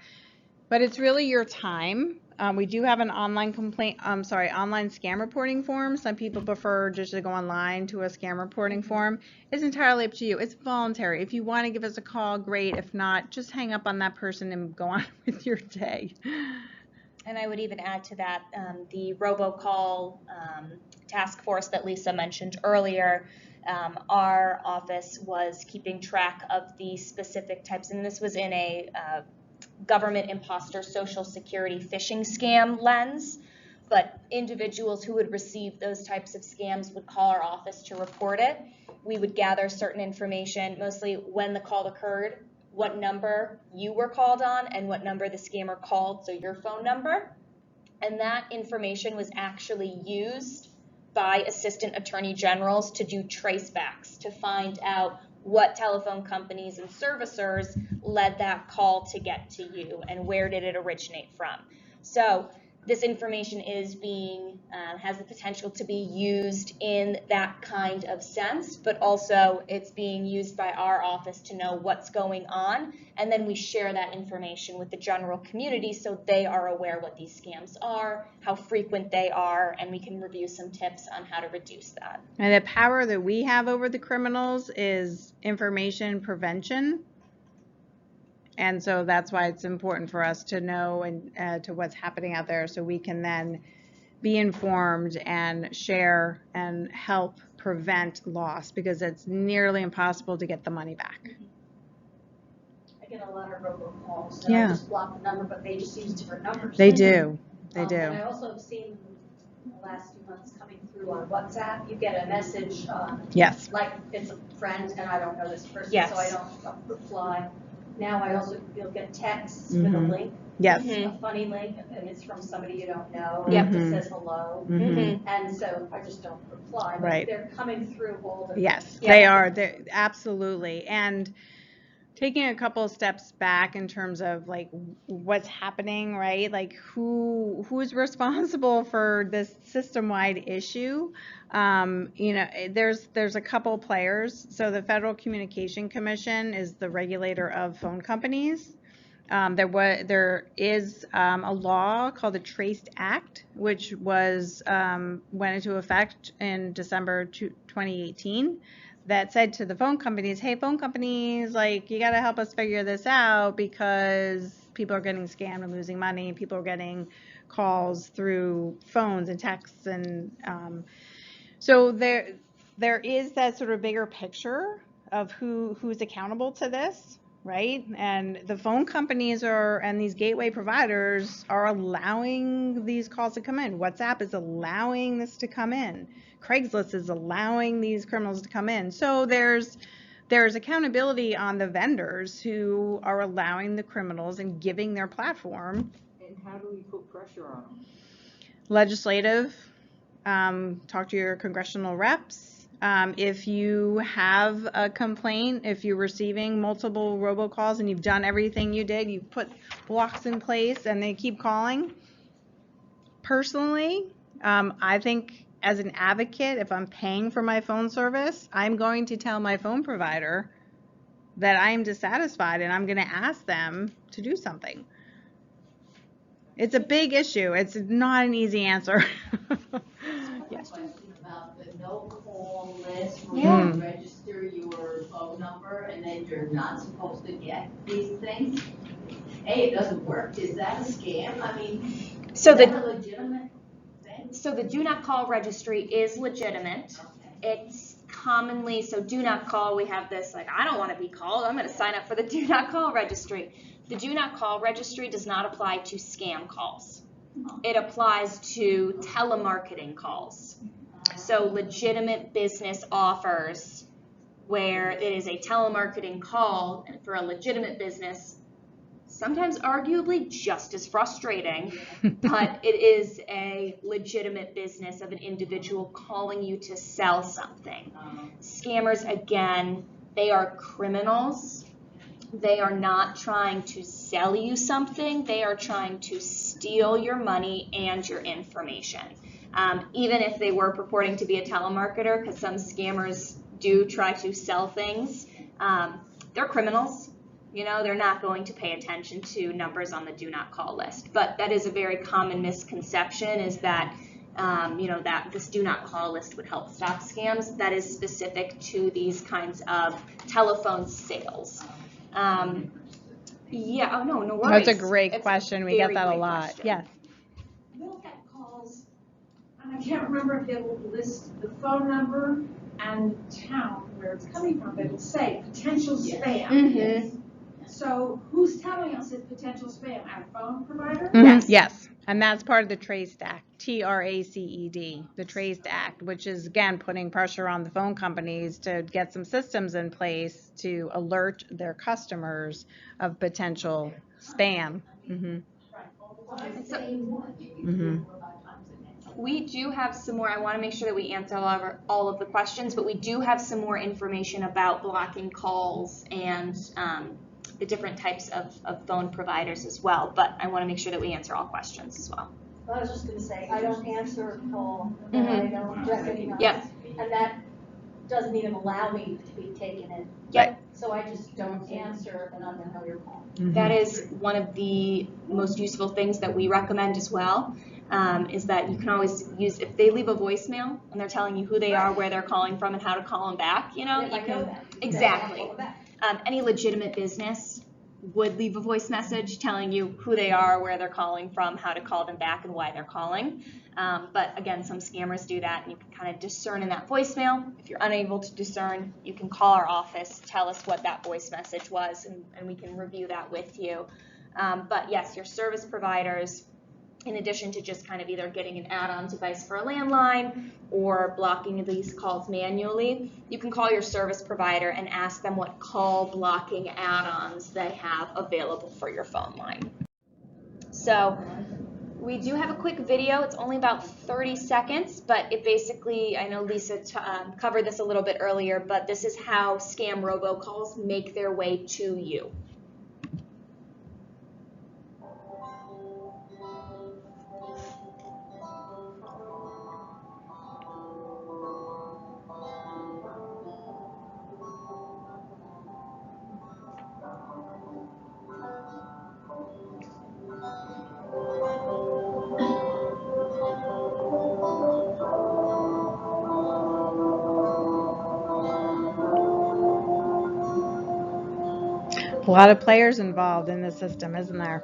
but it's really your time. We do have an online scam reporting form. Some people prefer just to go online to a scam reporting form. It's entirely up to you. It's voluntary. If you want to give us a call, great. If not, just hang up on that person and go on with your day. And I would even add to that the robocall task force that Lisa mentioned earlier. Our office was keeping track of the specific types, and this was in a government imposter social security phishing scam lens, but individuals who would receive those types of scams would call our office to report it. We would gather certain information, mostly when the call occurred, what number you were called on, and what number the scammer called, so your phone number. And that information was actually used by assistant attorney generals to do tracebacks to find out what telephone companies and servicers led that call to get to you and where did it originate from. So this information is has the potential to be used in that kind of sense, but also it's being used by our office to know what's going on, and then we share that information with the general community so they are aware what these scams are, how frequent they are, and we can review some tips on how to reduce that. And the power that we have over the criminals is information prevention. And so that's why it's important for us to know and to what's happening out there, so we can then be informed and share and help prevent loss, because it's nearly impossible to get the money back. I get a lot of robocalls, and Yeah. I just block the number, but they just use different numbers. They do. They do. And I also have seen in the last few months coming through on WhatsApp, you get a message, Yes. like it's a friend and I don't know this person, Yes. so I don't reply. Now you'll get texts with a link. Yes. A funny link, and it's from somebody you don't know. Yep. It just says hello. And so I just don't reply. But Right. they're coming through all the Yes, they are. They're absolutely. And taking a couple of steps back in terms of like what's happening, right? Like who's responsible for this system-wide issue? There's a couple players. So the Federal Communication Commission is the regulator of phone companies. There is a law called the Traced Act, which went into effect in December 2018, that said to the phone companies, hey, phone companies, like, you got to help us figure this out, because people are getting scammed and losing money. People are getting calls through phones and texts, and so there is that sort of bigger picture of who's accountable to this. Right? And the phone companies and these gateway providers are allowing these calls to come in. WhatsApp is allowing this to come in. Craigslist is allowing these criminals to come in. So there's accountability on the vendors who are allowing the criminals and giving their platform. And how do we put pressure on them? Legislative, talk to your congressional reps. If you have a complaint, if you're receiving multiple robocalls and you've done everything you did, you've put blocks in place and they keep calling. Personally, I think as an advocate, if I'm paying for my phone service, I'm going to tell my phone provider that I'm dissatisfied and I'm going to ask them to do something. It's a big issue. It's not an easy answer. Yes. About the no-call list, where Yeah. you register your phone number and then you're not supposed to get these things. Hey, it doesn't work. Is that a scam? I mean, So is that a legitimate thing? So the do not call registry is legitimate. Okay. It's commonly, so do not call, we have this, like, I don't want to be called, I'm going to sign up for the do not call registry. The do not call registry does not apply to scam calls. It applies to telemarketing calls. So legitimate business offers where it is a telemarketing call, and for a legitimate business, sometimes arguably just as frustrating, but it is a legitimate business of an individual calling you to sell something. Scammers, again, they are criminals. They are not trying to sell you something. They are trying to steal your money and your information. Even if they were purporting to be a telemarketer, because some scammers do try to sell things, they're criminals. You know, they're not going to pay attention to numbers on the do not call list. But that is a very common misconception, is that, that this do not call list would help stop scams. That is specific to these kinds of telephone sales. No worries. That's a great It's question. We very get that a great lot. question. Yes. We'll get calls, and I can't remember if they'll list the phone number and the town where it's coming from, but it'll say potential spam. Mm-hmm. So who's telling us it's potential spam? Our phone provider? Mm-hmm. Yes. And that's part of the Traced Act, TRACED, the Traced Act, which is, again, putting pressure on the phone companies to get some systems in place to alert their customers of potential spam. Mm-hmm. Mm-hmm. We do have some more. I want to make sure that we answer all of the questions, but we do have some more information about blocking calls and the different types of phone providers as well. But I want to make sure that we answer all questions as well. I was just going to say, I don't answer a call that I don't recognize. Yep. And that doesn't even allow me to be taken in. Yep. So I just don't answer an unfamiliar call. Mm-hmm. That is one of the most useful things that we recommend as well, is that you can always use, if they leave a voicemail and they're telling you who they are, where they're calling from, and how to call them back, you know, If you I can, know that, exactly. call them back. Any legitimate business would leave a voice message telling you who they are, where they're calling from, how to call them back, and why they're calling. But again, some scammers do that, and you can kind of discern in that voicemail. If you're unable to discern, you can call our office, tell us what that voice message was, and we can review that with you. But yes, your service providers, in addition to just kind of either getting an add-on device for a landline or blocking these calls manually, you can call your service provider and ask them what call blocking add-ons they have available for your phone line. So we do have a quick video. It's only about 30 seconds, but it basically, I know Lisa covered this a little bit earlier, but this is how scam robocalls make their way to you. A lot of players involved in the system, isn't there?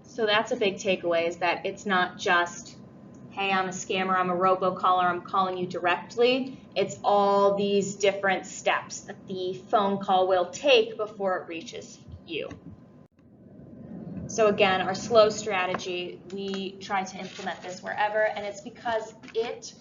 So that's a big takeaway, is that it's not just, hey, I'm a scammer, I'm a robocaller, I'm calling you directly. It's all these different steps that the phone call will take before it reaches you. So again, our slow strategy, we try to implement this wherever, and it's because it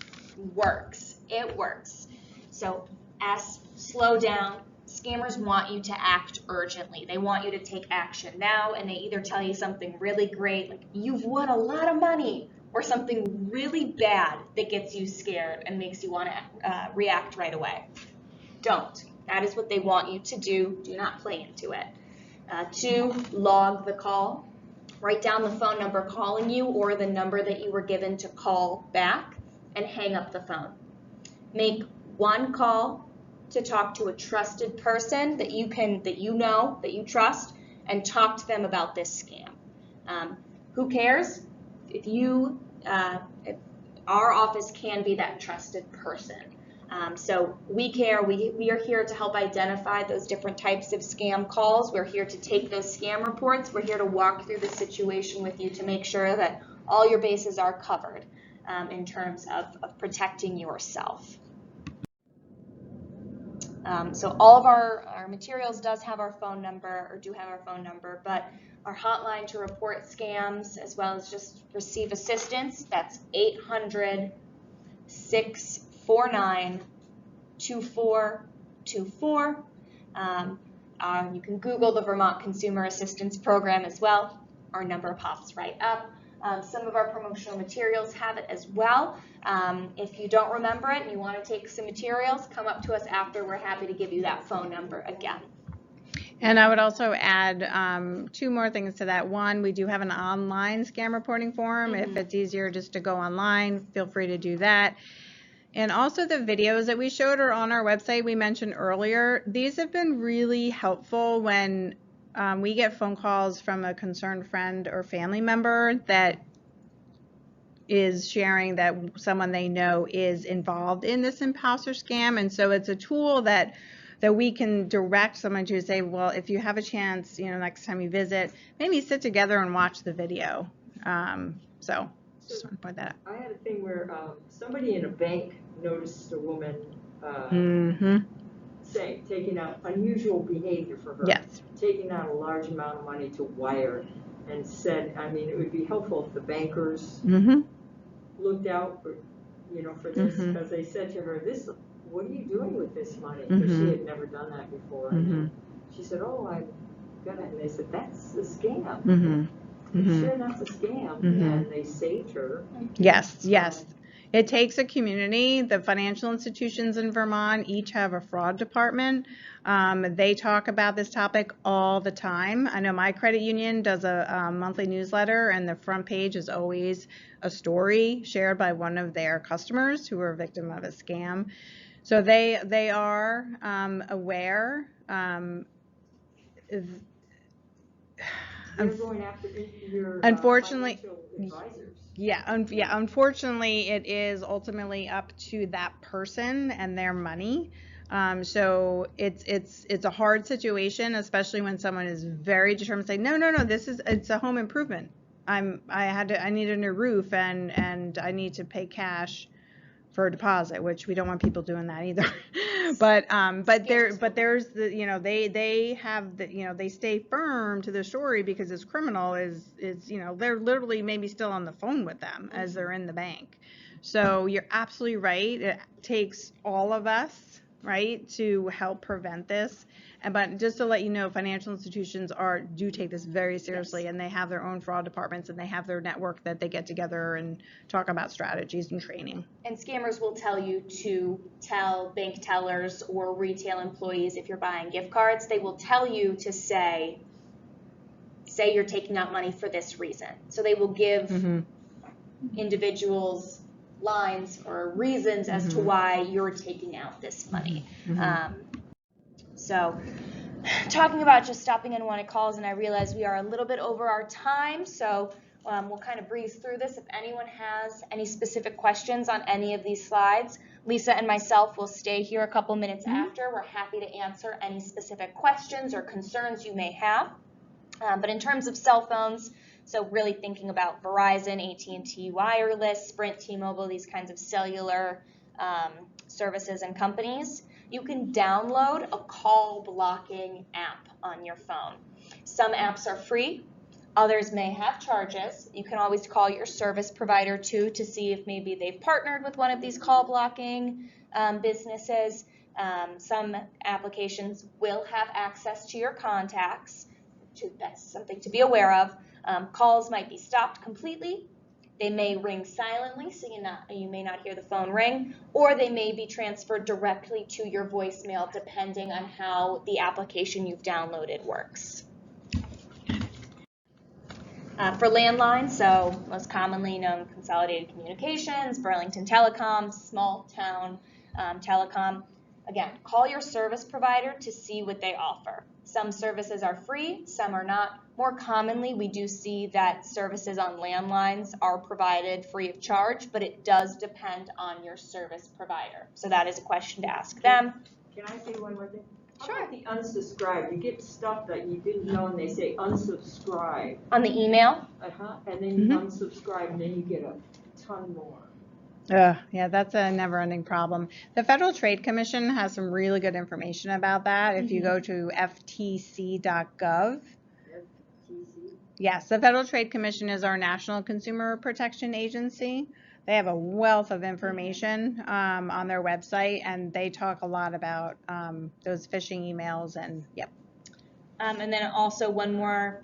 works. It works. So S, slow down. Scammers want you to act urgently. They want you to take action now, and they either tell you something really great, like you've won a lot of money, or something really bad that gets you scared and makes you want to react right away. Don't. That is what they want you to do. Do not play into it. 2, log the call. Write down the phone number calling you or the number that you were given to call back, and hang up the phone. Make one call to talk to a trusted person that you know, that you trust, and talk to them about this scam. Who cares? If our office can be that trusted person. So we care. We are here to help identify those different types of scam calls. We're here to take those scam reports. We're here to walk through the situation with you to make sure that all your bases are covered in terms of protecting yourself. So all of our materials does have our phone number, or do have our phone number, but our hotline to report scams as well as just receive assistance, that's 800-649-2424. You can Google the Vermont Consumer Assistance Program as well. Our number pops right up. Some of our promotional materials have it as well. If you don't remember it and you want to take some materials, come up to us after. We're happy to give you that phone number again. And I would also add 2 more things to that. One, we do have an online scam reporting forum. If it's easier just to go online, feel free to do that. And also the videos that we showed are on our website we mentioned earlier. These have been really helpful when we get phone calls from a concerned friend or family member that is sharing that someone they know is involved in this imposter scam. And so it's a tool that we can direct someone to say, well, if you have a chance, next time you visit, maybe sit together and watch the video. So just want to point that out. I had a thing where somebody in a bank noticed a woman taking out unusual behavior for her. Yes. Taking out a large amount of money to wire, and said, it would be helpful if the bankers looked out for, for this, because they said to her, what are you doing with this money? Because she had never done that before. And she said, oh, I got it. And they said, that's a scam. Sure, that's a scam. And they saved her. Yes. It takes a community. The financial institutions in Vermont each have a fraud department. They talk about this topic all the time. I know my credit union does a monthly newsletter, and the front page is always a story shared by one of their customers who were a victim of a scam. So they are aware. They're going after your unfortunately, financial advisors. Unfortunately, it is ultimately up to that person and their money. So it's a hard situation, especially when someone is very determined to say, no, it's a home improvement. I need a new roof and I need to pay cash for a deposit, which we don't want people doing that either. but there's the, they have the, they stay firm to their story because this criminal is, they're literally maybe still on the phone with them as they're in the bank. So you're absolutely right. It takes all of us, right, to help prevent this. But just to let you know, financial institutions do take this very seriously, and they have their own fraud departments, and they have their network that they get together and talk about strategies and training. And scammers will tell you to tell bank tellers or retail employees, if you're buying gift cards, they will tell you to say you're taking out money for this reason. So they will give individuals lines or reasons as to why you're taking out this money. So talking about just stopping unwanted calls, and I realize we are a little bit over our time, so we'll kind of breeze through this. If anyone has any specific questions on any of these slides, Lisa and myself will stay here a couple minutes after. We're happy to answer any specific questions or concerns you may have. But in terms of cell phones, so really thinking about Verizon, AT&T, Wireless, Sprint, T-Mobile, these kinds of cellular services and companies, you can download a call blocking app on your phone. Some apps are free, others may have charges. You can always call your service provider too to see if maybe they've partnered with one of these call blocking businesses. Some applications will have access to your contacts. That's something to be aware of. Calls might be stopped completely. They may ring silently, so you may not hear the phone ring, or they may be transferred directly to your voicemail depending on how the application you've downloaded works. For landlines, so most commonly known Consolidated Communications, Burlington Telecom, Small Town Telecom. Again, call your service provider to see what they offer. Some services are free, some are not. More commonly, we do see that services on landlines are provided free of charge, but it does depend on your service provider. So that is a question to ask them. Can I say one more thing? Sure. How about the unsubscribe? You get stuff that you didn't know and they say unsubscribe. On the email? And then you unsubscribe and then you get a ton more. Yeah, that's a never-ending problem. The Federal Trade Commission has some really good information about that. If you go to ftc.gov. Yes, the Federal Trade Commission is our national consumer protection agency. They have a wealth of information on their website, and they talk a lot about those phishing emails and And then also one more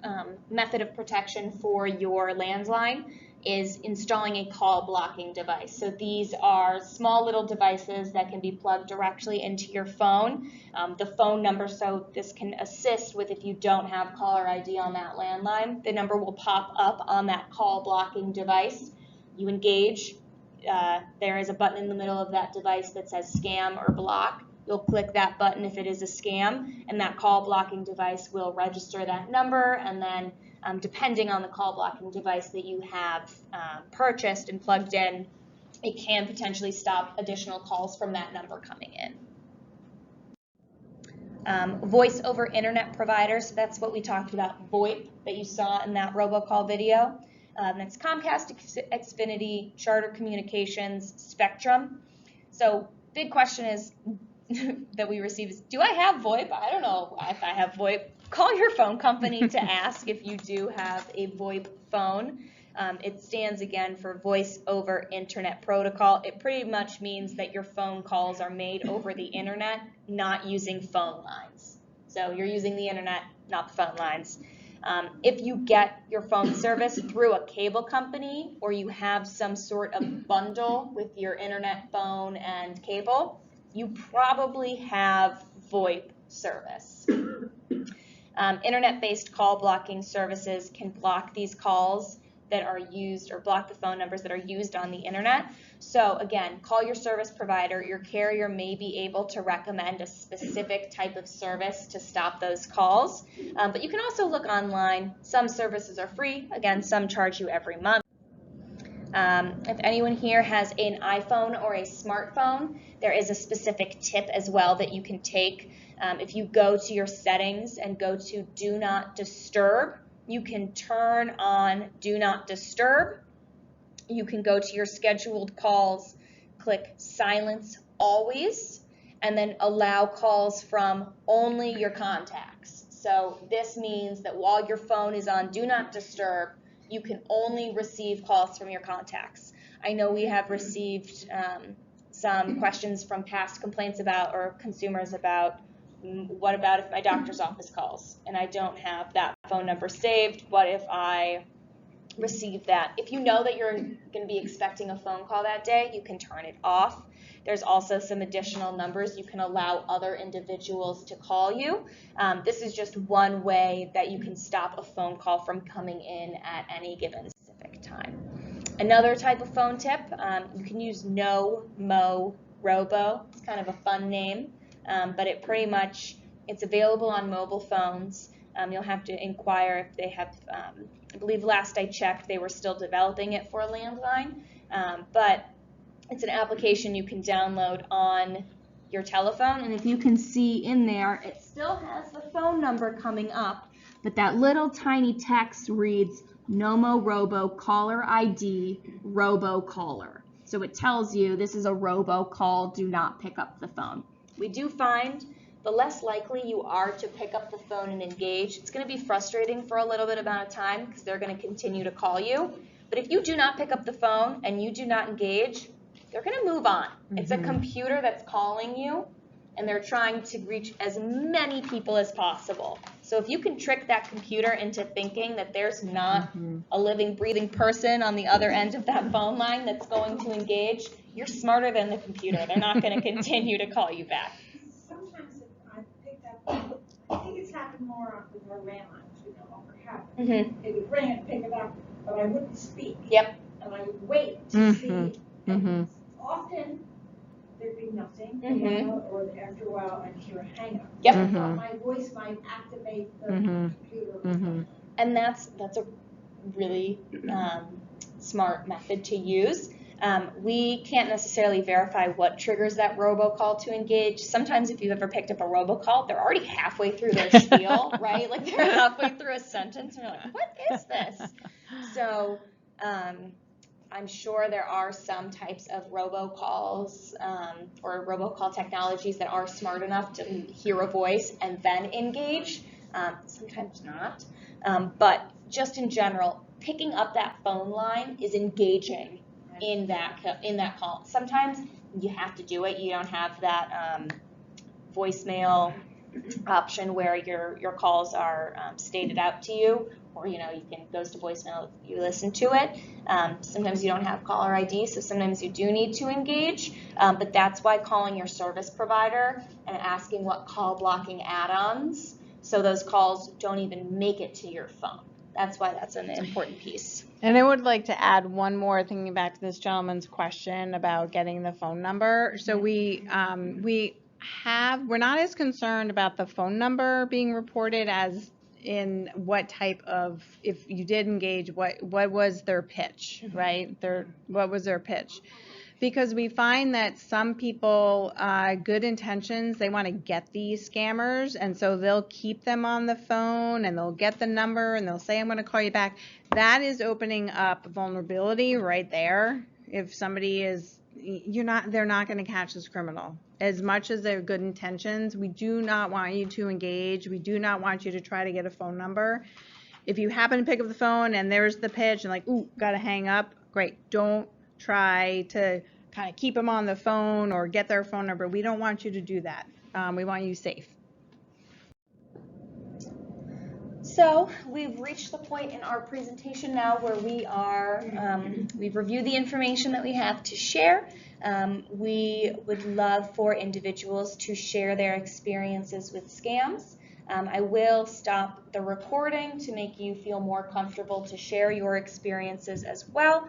method of protection for your landline is installing a call blocking device. So these are small little devices that can be plugged directly into your phone. The phone number, so this can assist with if you don't have caller ID on that landline, the number will pop up on that call blocking device. You engage, there is a button in the middle of that device that says scam or block. You'll click that button if it is a scam, and that call blocking device will register that number, and then depending on the call blocking device that you have purchased and plugged in, it can potentially stop additional calls from that number coming in. Voice over internet providers, so that's what we talked about, VoIP, that you saw in that robocall video. That's Comcast, Xfinity, Charter Communications, Spectrum. So big question is that we receive is, do I have VoIP? I don't know if I have VoIP. Call your phone company to ask if you do have a VoIP phone. It stands again for Voice over Internet Protocol. It pretty much means that your phone calls are made over the internet, not using phone lines. So you're using the internet, not the phone lines. If you get your phone service through a cable company or you have some sort of bundle with your internet, phone, and cable, you probably have VoIP service. Internet-based call blocking services can block these calls that are used or block the phone numbers that are used on the internet. So again, call your service provider. Your carrier may be able to recommend a specific type of service to stop those calls. But you can also look online. Some services are free. Again, some charge you every month. If anyone here has an iPhone or a smartphone, there is a specific tip as well that you can take. If you go to your settings and go to Do Not Disturb, you can turn on Do Not Disturb. You can go to your scheduled calls, click Silence Always, and then allow calls from only your contacts. So this means that while your phone is on Do Not Disturb, you can only receive calls from your contacts. I know we have received some questions from past complaints about, or consumers about, what about if my doctor's office calls and I don't have that phone number saved? What if I receive that? If you know that you're going to be expecting a phone call that day, you can turn it off. There's also some additional numbers you can allow other individuals to call you. This is just one way that you can stop a phone call from coming in at any given specific time. Another type of phone tip, you can use No Mo Robo. It's kind of a fun name, but it's available on mobile phones. You'll have to inquire if they have, I believe last I checked, they were still developing it for a landline, but it's an application you can download on your telephone, and if you can see in there, it still has the phone number coming up, but that little tiny text reads Nomo Robo Caller ID Robo Caller. So it tells you this is a robo call, do not pick up the phone. We do find the less likely you are to pick up the phone and engage. It's going to be frustrating for a little bit amount of time because they're going to continue to call you. But if you do not pick up the phone and you do not engage, they're going to move on. Mm-hmm. It's a computer that's calling you, and they're trying to reach as many people as possible. So if you can trick that computer into thinking that there's not a living, breathing person on the other end of that phone line that's going to engage, you're smarter than the computer. They're not going to continue to call you back. Sometimes I picked up, I think it's happened more with our landlines, we no longer have it. They would ring and pick it up, but I wouldn't speak. Yep. And I would wait to see. And often there'd be nothing, or after a while I'd hear a hang up. Yep. I thought my voice might activate the computer. And that's a really smart method to use. We can't necessarily verify what triggers that robocall to engage. Sometimes if you've ever picked up a robocall, they're already halfway through their spiel, right? Like they're halfway through a sentence and you're like, what is this? So I'm sure there are some types of robocalls or robocall technologies that are smart enough to hear a voice and then engage. Sometimes not. But just in general, picking up that phone line is engaging in that call. Sometimes you have to do it. You don't have that voicemail option where your calls are stated out to you, or you can goes to voicemail if you listen to it. Sometimes you don't have caller ID, so sometimes you do need to engage. But that's why calling your service provider and asking what call blocking add-ons, so those calls don't even make it to your phone. That's why that's an important piece. And I would like to add one more, thinking back to this gentleman's question about getting the phone number. So we're not as concerned about the phone number being reported as in what type of, if you did engage, what was their pitch, right? What was their pitch? Because we find that some people, good intentions, they want to get these scammers, and so they'll keep them on the phone and they'll get the number and they'll say, I'm going to call you back. That is opening up vulnerability right there. If somebody is, they're not going to catch this criminal. As much as they're good intentions, we do not want you to engage. We do not want you to try to get a phone number. If you happen to pick up the phone and there's the pitch and like, ooh, got to hang up, great. Don't try to kind of keep them on the phone or get their phone number. We don't want you to do that. We want you safe. So we've reached the point in our presentation now where we've reviewed the information that we have to share. We would love for individuals to share their experiences with scams. I will stop the recording to make you feel more comfortable to share your experiences as well.